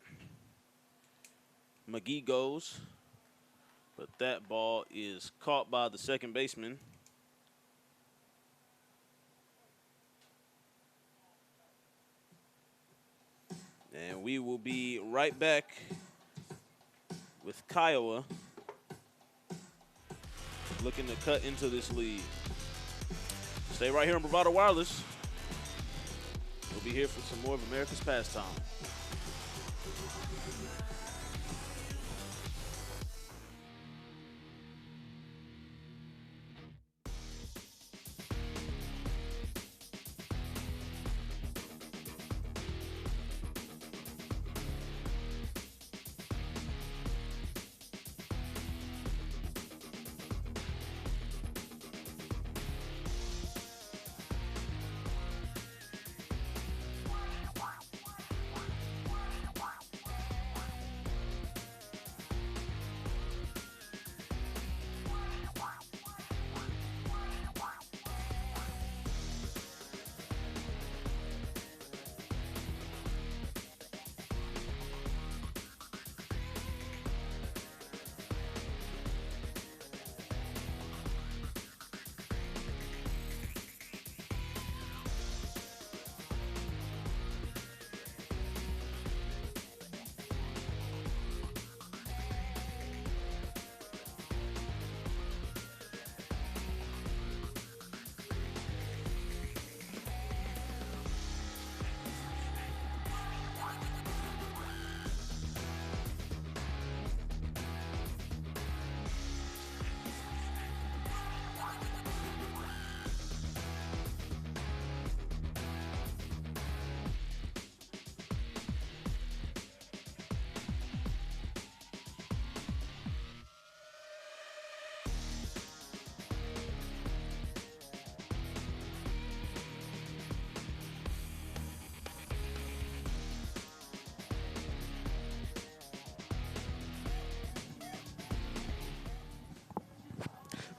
McGee goes, but that ball is caught by the second baseman. And we will be right back with Kiowa looking to cut into this lead. Stay right here on Bravado Wireless. We'll be here for some more of America's Pastime.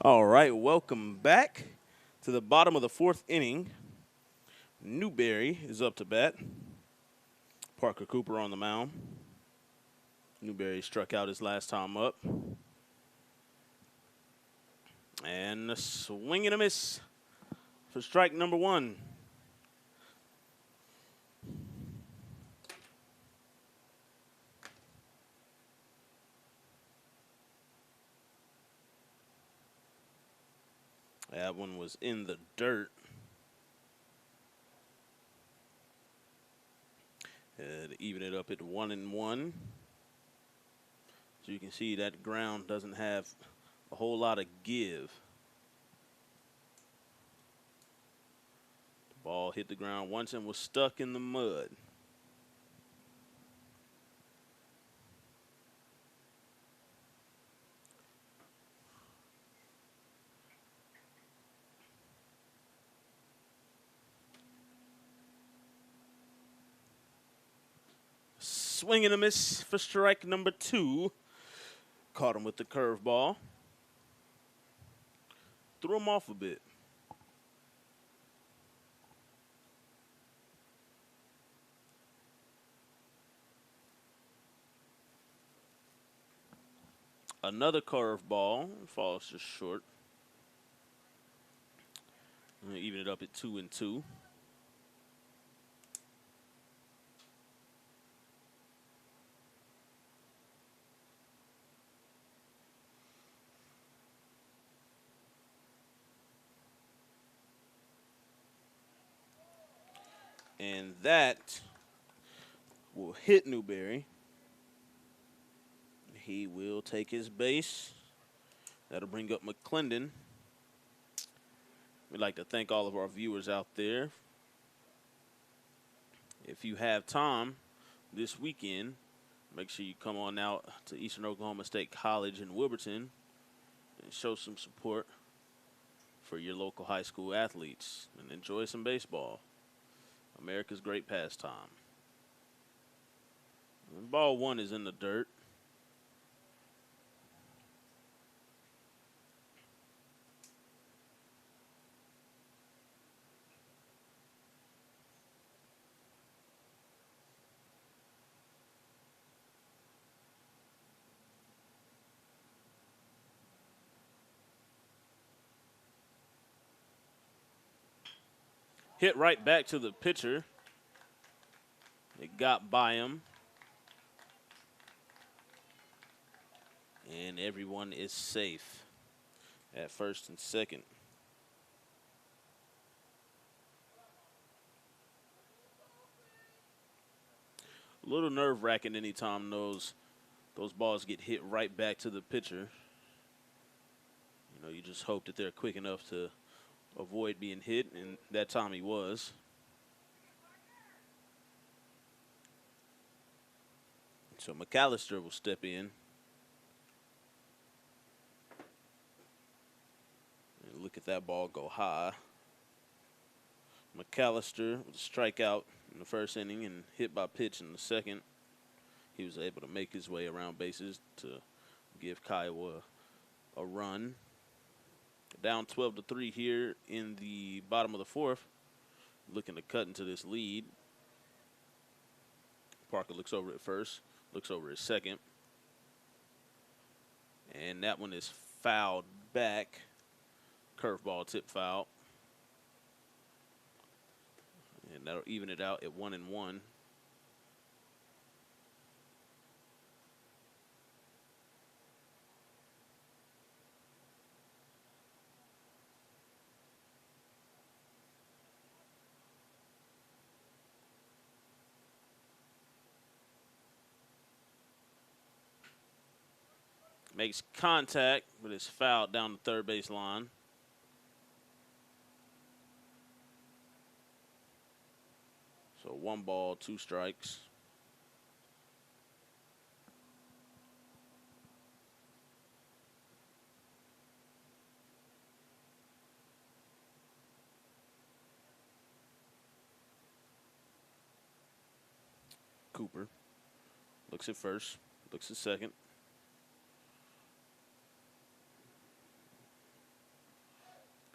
All right, welcome back to the bottom of the 4th inning. Newberry is up to bat. Parker Cooper on the mound. Newberry struck out his last time up. And a swing and a miss for strike number 1. That one was in the dirt. To even it up at 1-1. So you can see that ground doesn't have a whole lot of give. The ball hit the ground once and was stuck in the mud. Swing and a miss for strike number 2. Caught him with the curveball. Threw him off a bit. Another curveball falls just short. Even it up at 2-2. And that will hit Newberry. He will take his base. That'll bring up McClendon. We'd like to thank all of our viewers out there. If you have time this weekend, make sure you come on out to Eastern Oklahoma State College in Wilburton and show some support for your local high school athletes and enjoy some baseball. America's great pastime. And ball one is in the dirt. Hit right back to the pitcher. It got by him. And everyone is safe at first and second. A little nerve-wracking anytime those balls get hit right back to the pitcher. You know, you just hope that they're quick enough to avoid being hit, and that time he was. So McAllister will step in. And look at that ball go high. McAllister with a strikeout in the first inning and hit by pitch in the second. He was able to make his way around bases to give Kiowa a run. Down 12-3 here in the bottom of the fourth. Looking to cut into this lead. Parker looks over at first, looks over at second. And that one is fouled back. Curveball tip foul. And that'll even it out at 1-1. Makes contact, but it's fouled down the third base line. So 1 ball, 2 strikes. Cooper looks at first, looks at second.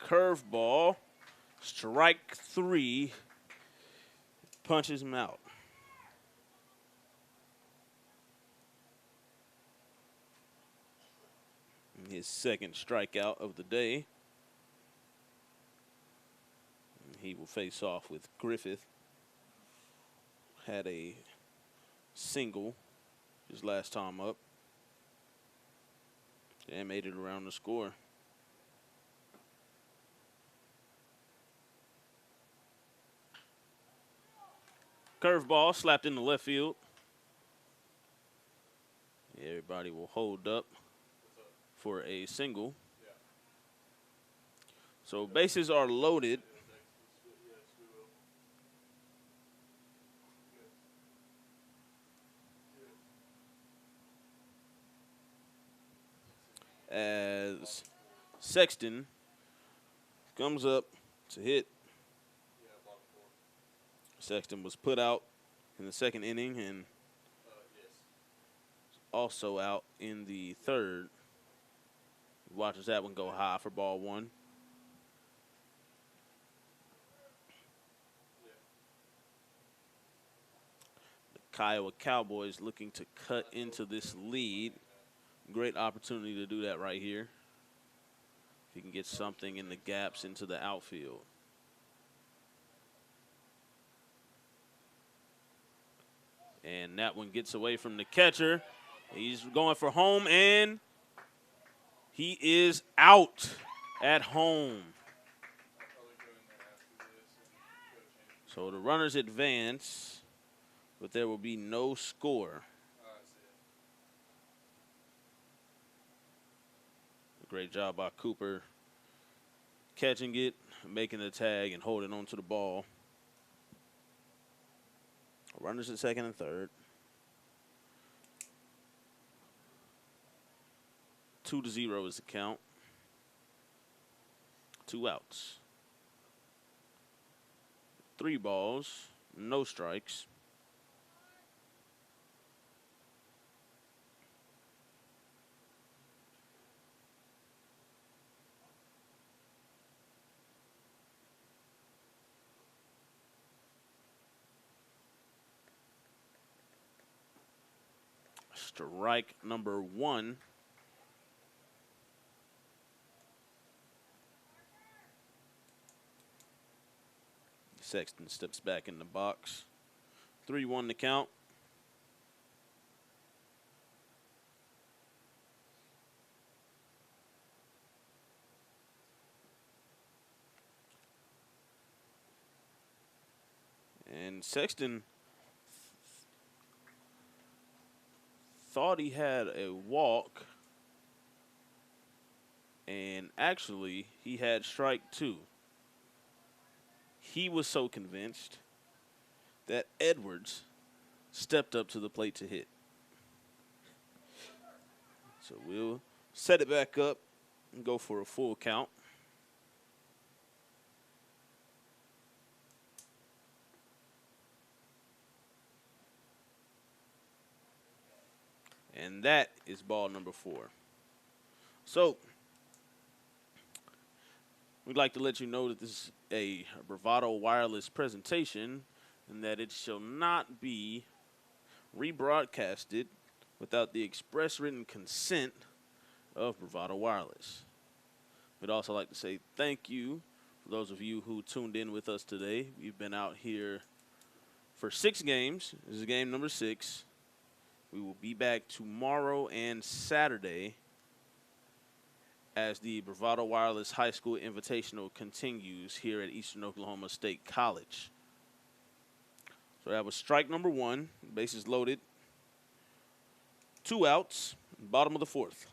Curveball, strike 3, punches him out. His second strikeout of the day. And he will face off with Griffith. Had a single his last time up and made it around the score. Curveball slapped in the left field. Everybody will hold up for a single. So bases are loaded. As Sexton comes up to hit. Sexton was put out in the second inning and also out in the third. Watches that one go high for ball 1. The Kiowa Cowboys looking to cut into this lead. Great opportunity to do that right here. If you can get something in the gaps into the outfield. And that one gets away from the catcher. He's going for home, and he is out at home. So the runners advance, but there will be no score. Great job by Cooper catching it, making the tag, and holding on to the ball. Runners at second and third. 2-0 is the count. 2 outs. 3 balls, no strikes. Strike number 1. Sexton steps back in the box. 3-1 to count. And Sexton thought he had a walk, and actually he had strike 2. He was so convinced that Edwards stepped up to the plate to hit. So we'll set it back up and go for a full count. And that is ball number 4. So we'd like to let you know that this is a Bravado Wireless presentation and that it shall not be rebroadcasted without the express written consent of Bravado Wireless. We'd also like to say thank you for those of you who tuned in with us today. We've been out here for 6 games. This is game number 6. We will be back tomorrow and Saturday as the Bravado Wireless High School Invitational continues here at Eastern Oklahoma State College. So that was strike number 1. Bases loaded. 2 outs. Bottom of the 4th.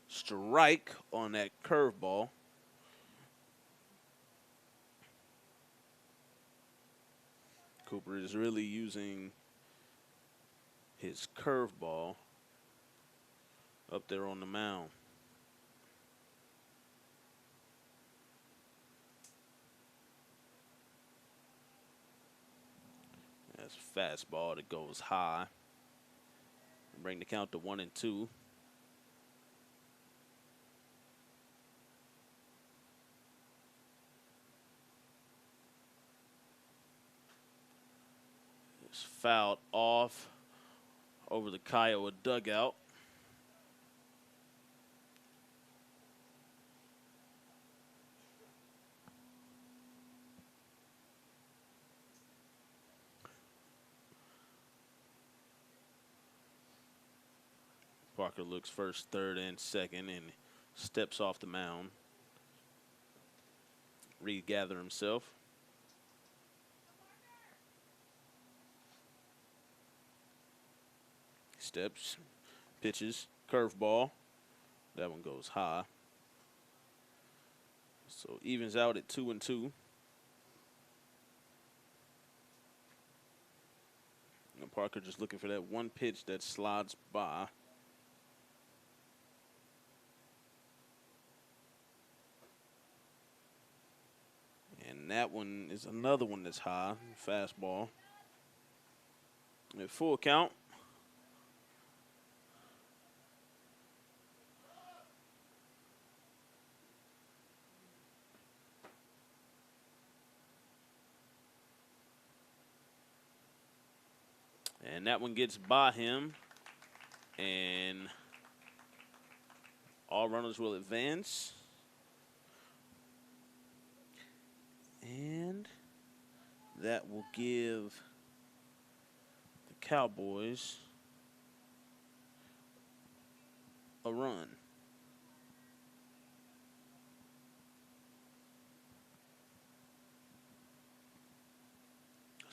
Strike on that curveball. Cooper is really using his curveball up there on the mound. That's a fastball that goes high. Bring the count to 1-2. It's fouled off over the Kiowa dugout. Parker looks first, third, and second, and steps off the mound. Regather himself. Steps, pitches, curveball. That one goes high. So evens out at 2-2. And Parker just looking for that one pitch that slides by. And that one is another one that's high, fastball. At full count. And that one gets by him. And all runners will advance. And that will give the Cowboys a run.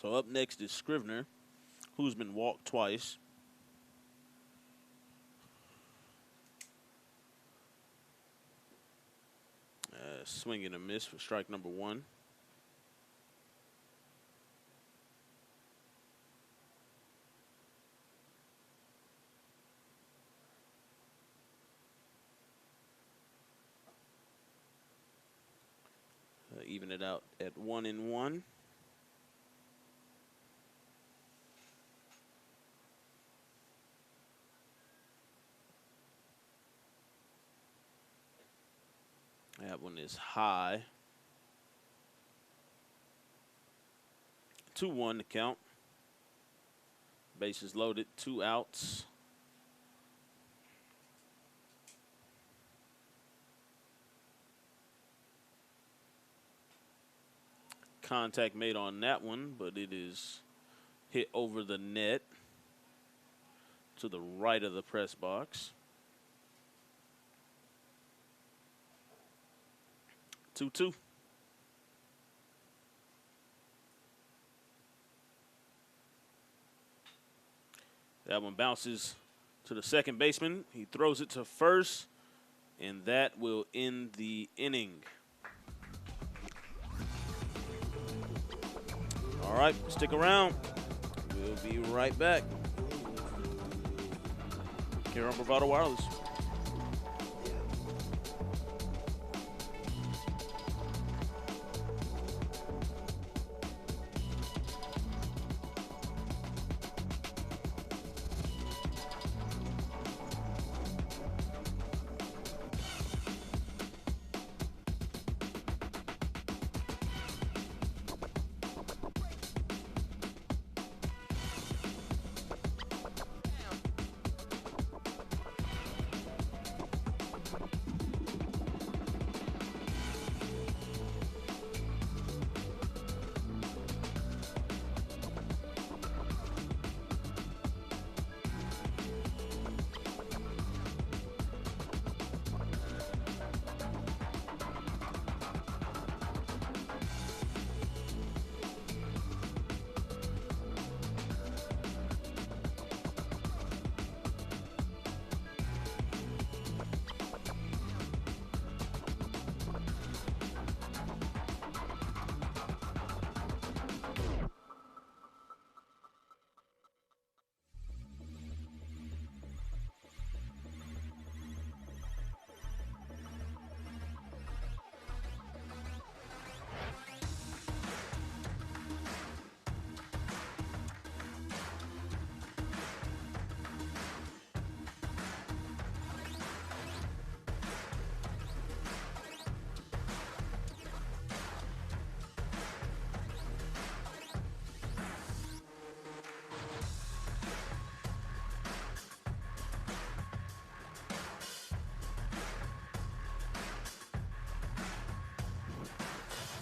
So up next is Scrivener, who's been walked twice. Swing and a miss for strike number 1. Even it out at 1-1. That one is high. 2-1 to count. Bases loaded, 2 outs. Contact made on that one, but it is hit over the net to the right of the press box. 2-2. That one bounces to the second baseman. He throws it to first, and that will end the inning. All right, stick around. We'll be right back here on Bravado Wireless.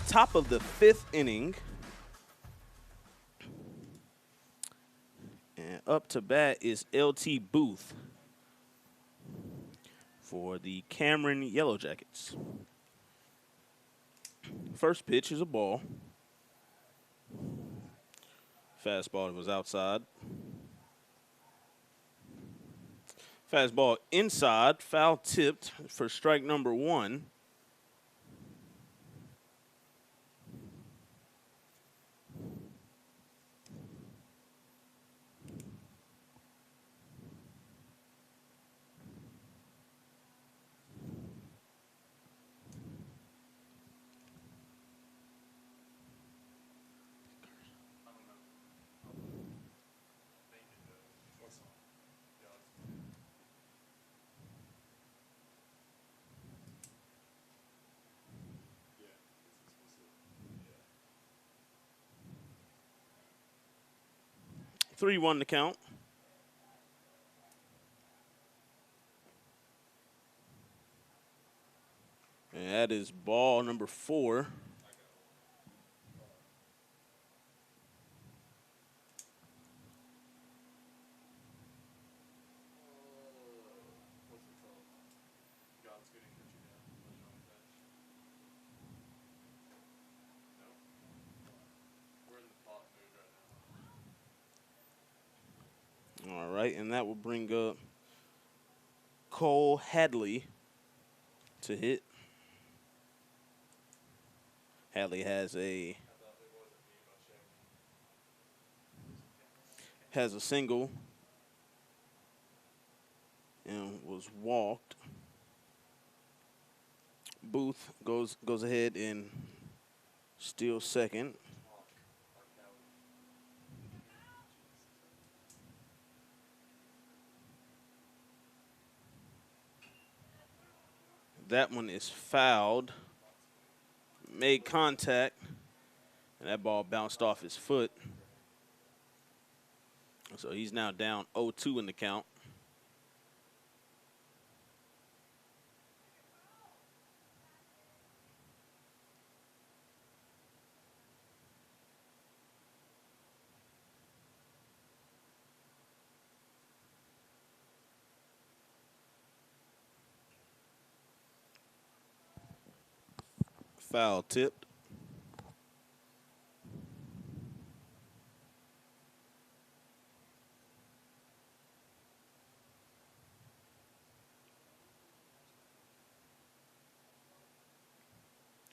Top of the 5th inning. And up to bat is LT Booth for the Cameron Yellow Jackets. First pitch is a ball. Fastball was outside. Fastball inside, foul tipped for strike number 1. Yeah. 3-1 to count. And that is ball number 4. right, and that will bring up Cole Hadley to hit. Hadley has a single and was walked. Booth goes ahead and steals second. That one is fouled. Made contact, and that ball bounced off his foot. So he's now down 0-2 in the count. Foul tipped.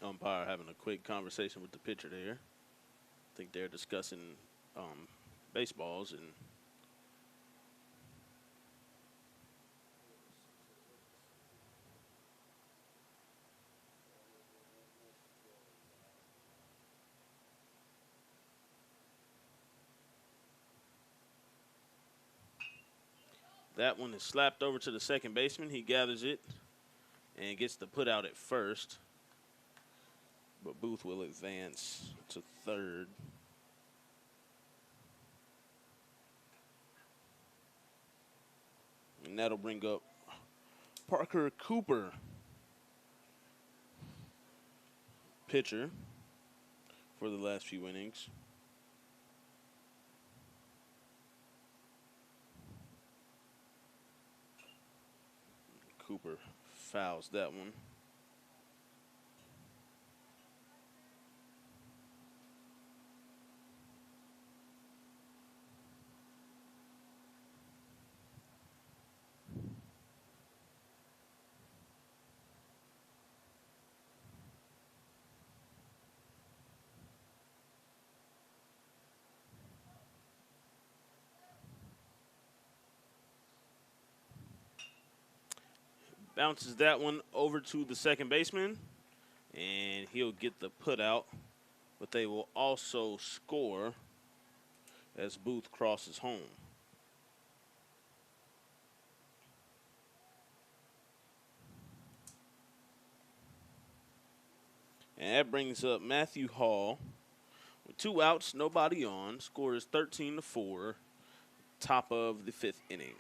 Umpire having a quick conversation with the pitcher there. I think they're discussing baseballs and that one is slapped over to the second baseman. He gathers it and gets the put out at first. But Booth will advance to third. And that'll bring up Parker Cooper, pitcher for the last few innings. Cooper fouls that one. Bounces that one over to the second baseman, and he'll get the put out. But they will also score as Booth crosses home. And that brings up Matthew Hall with 2 outs, nobody on. Score is 13-4, top of the 5th inning.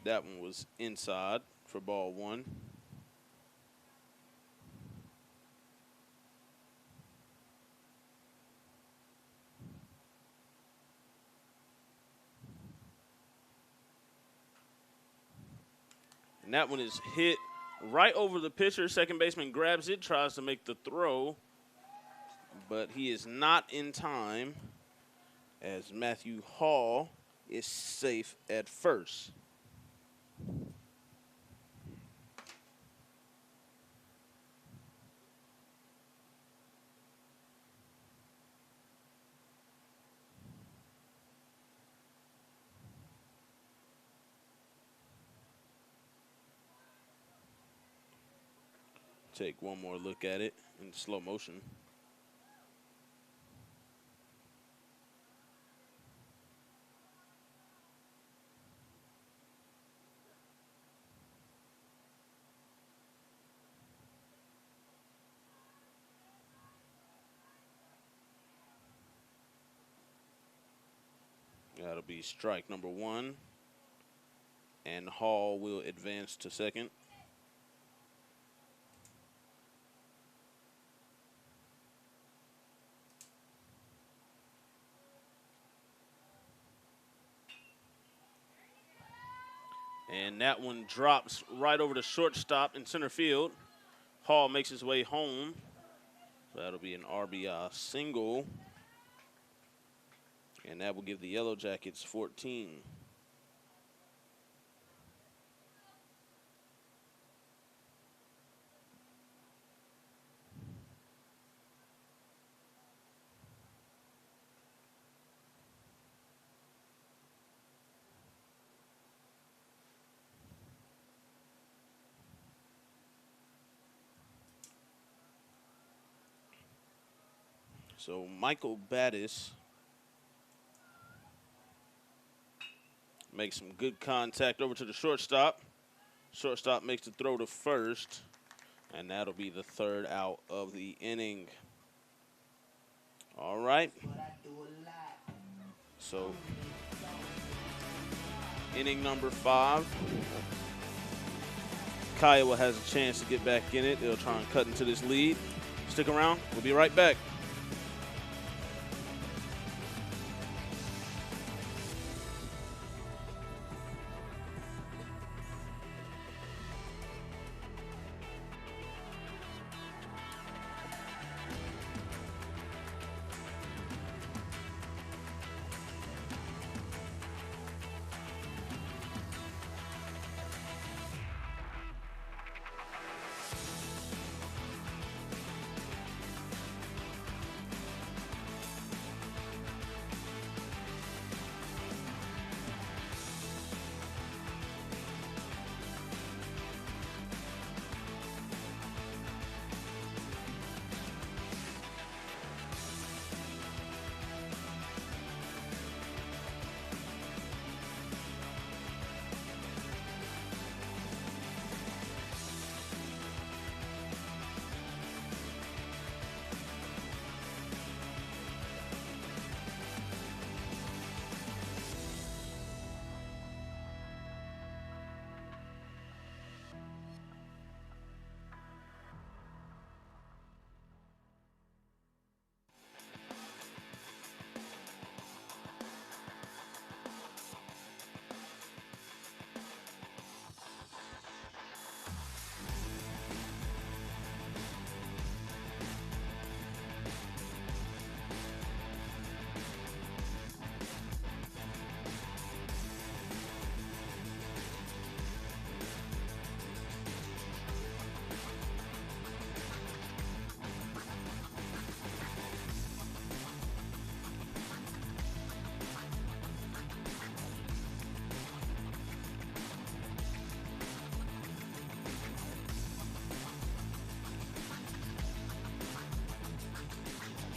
That one was inside for ball 1. And that one is hit right over the pitcher. Second baseman grabs it, tries to make the throw, but he is not in time as Matthew Hall is safe at first. Take one more look at it in slow motion. That'll be strike number 1. And Hall will advance to second. And that one drops right over the shortstop in center field. Hall makes his way home. That'll be an RBI single. And that will give the Yellow Jackets 14. So Michael Battis makes some good contact over to the shortstop. Shortstop makes the throw to first, and that'll be the third out of the inning. All right. So inning number 5. Kiowa has a chance to get back in it. They'll try and cut into this lead. Stick around. We'll be right back.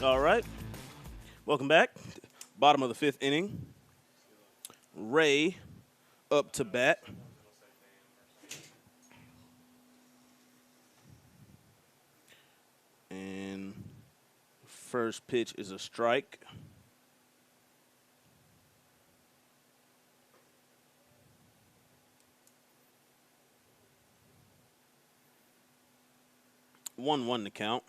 All right. Welcome back. Bottom of the 5th inning. Ray up to bat. And first pitch is a strike. One to count.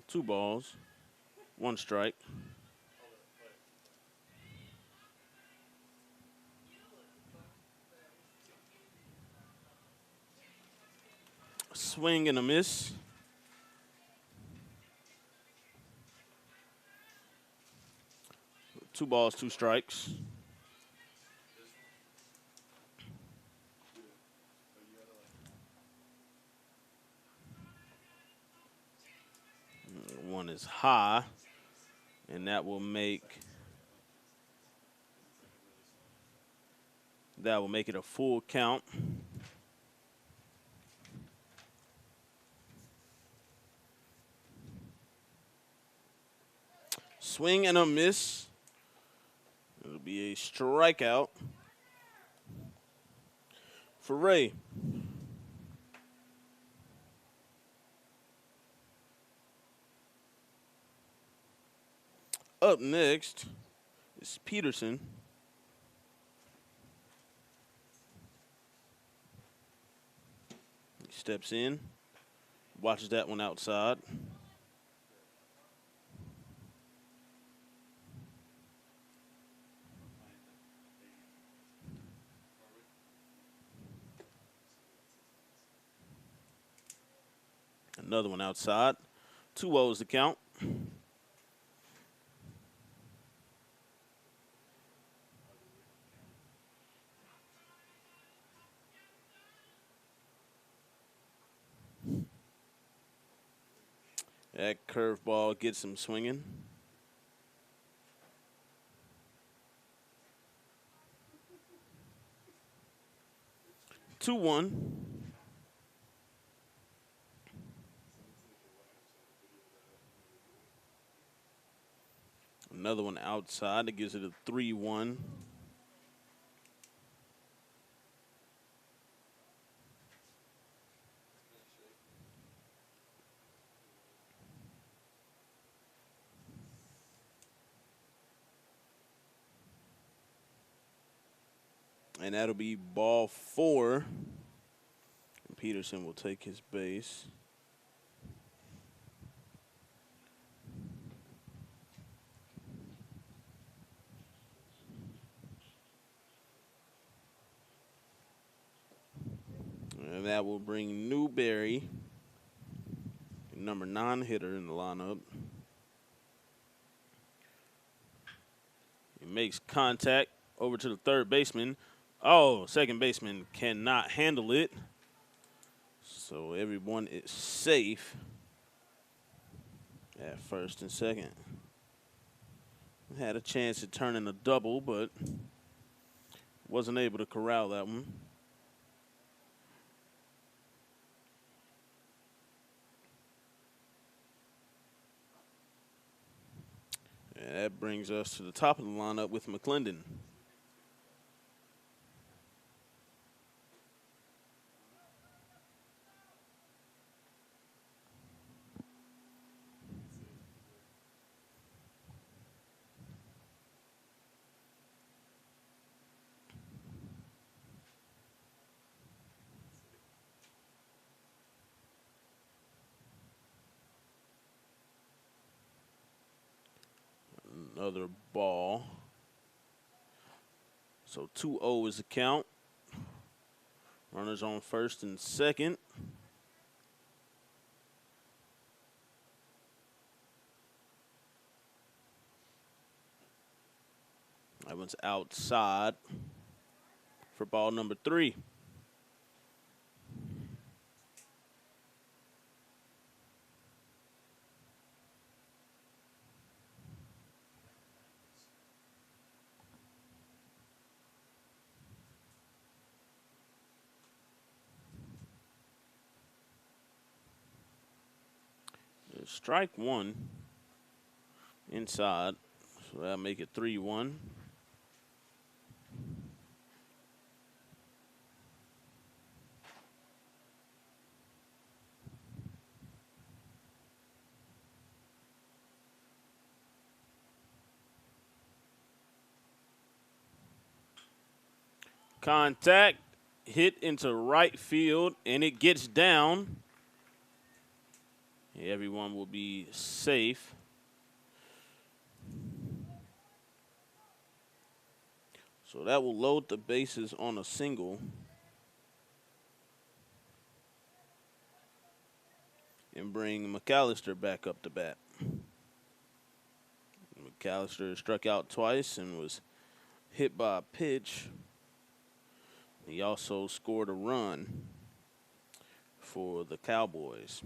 Two balls, one strike. Swing and a miss. Two balls, two strikes. One is high, and that will make it a full count. Swing and a miss. It'll be a strikeout for Ray. Up next is Peterson. He steps in, watches that one outside. Another one outside. 2-0 is the count. That curveball gets him swinging. Two one. Another one outside that gives it a 3-1. And that'll be ball 4. And Peterson will take his base. And that will bring Newberry, number 9 hitter in the lineup. He makes contact over to the third baseman. Oh, second baseman cannot handle it. So everyone is safe at first and second. Had a chance at turning a double, but wasn't able to corral that one. And that brings us to the top of the lineup with McClendon. Another ball. So 2-0 is the count. Runners on first and second. That one's outside for ball number 3. Strike 1 inside, so that'll make it 3-1. Contact, hit into right field, and it gets down. Everyone will be safe. So that will load the bases on a single. And bring McAllister back up to bat. McAllister struck out twice and was hit by a pitch. He also scored a run for the Cowboys.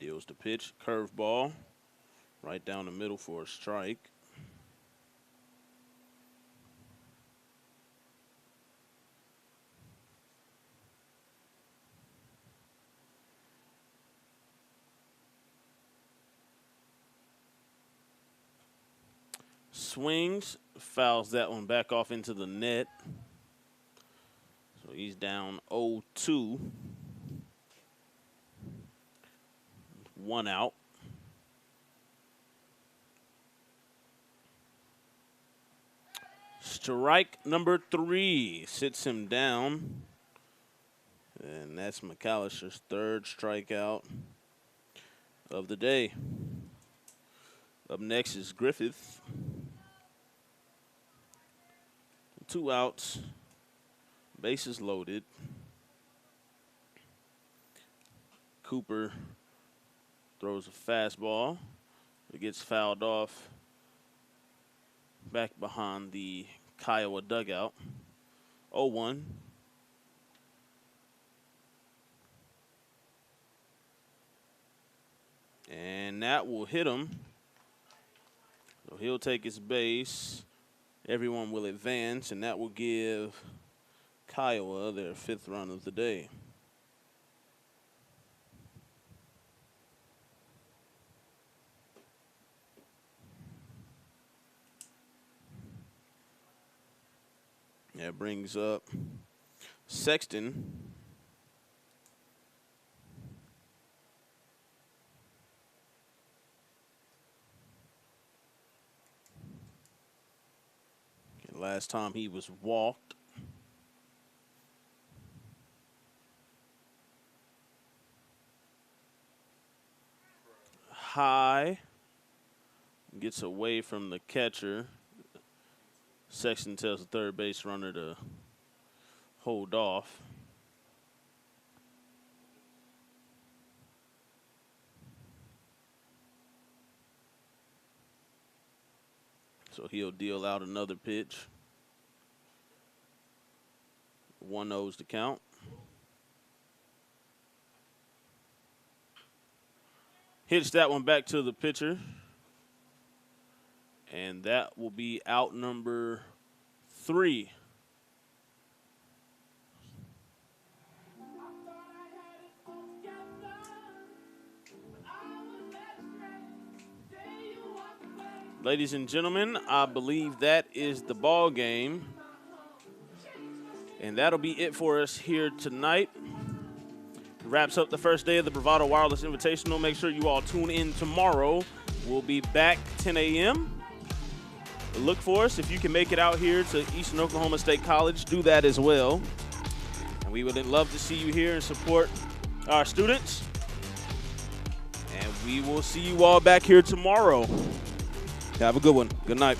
Deals the pitch, curveball, right down the middle for a strike. Swings, fouls that one back off into the net. So he's down 0-2. 1 out. Strike number 3 sits him down. And that's McAllister's 3rd strikeout of the day. Up next is Griffith. 2 outs. Bases loaded. Cooper throws a fastball. It gets fouled off back behind the Kiowa dugout. 0-1. And that will hit him. So he'll take his base. Everyone will advance, and that will give Kiowa their 5th run of the day. That brings up Sexton. Last time he was walked. High. Gets away from the catcher. Sexton tells the third base runner to hold off. So he'll deal out another pitch. 1-0's the count. Hits that one back to the pitcher. And that will be out number 3. Ladies and gentlemen, I believe that is the ball game. And that'll be it for us here tonight. Wraps up the first day of the Bravado Wireless Invitational. Make sure you all tune in tomorrow. We'll be back 10 a.m. Look for us. If you can make it out here to Eastern Oklahoma State College, do that as well. And we would love to see you here and support our students. And we will see you all back here tomorrow. Have a good one. Good night.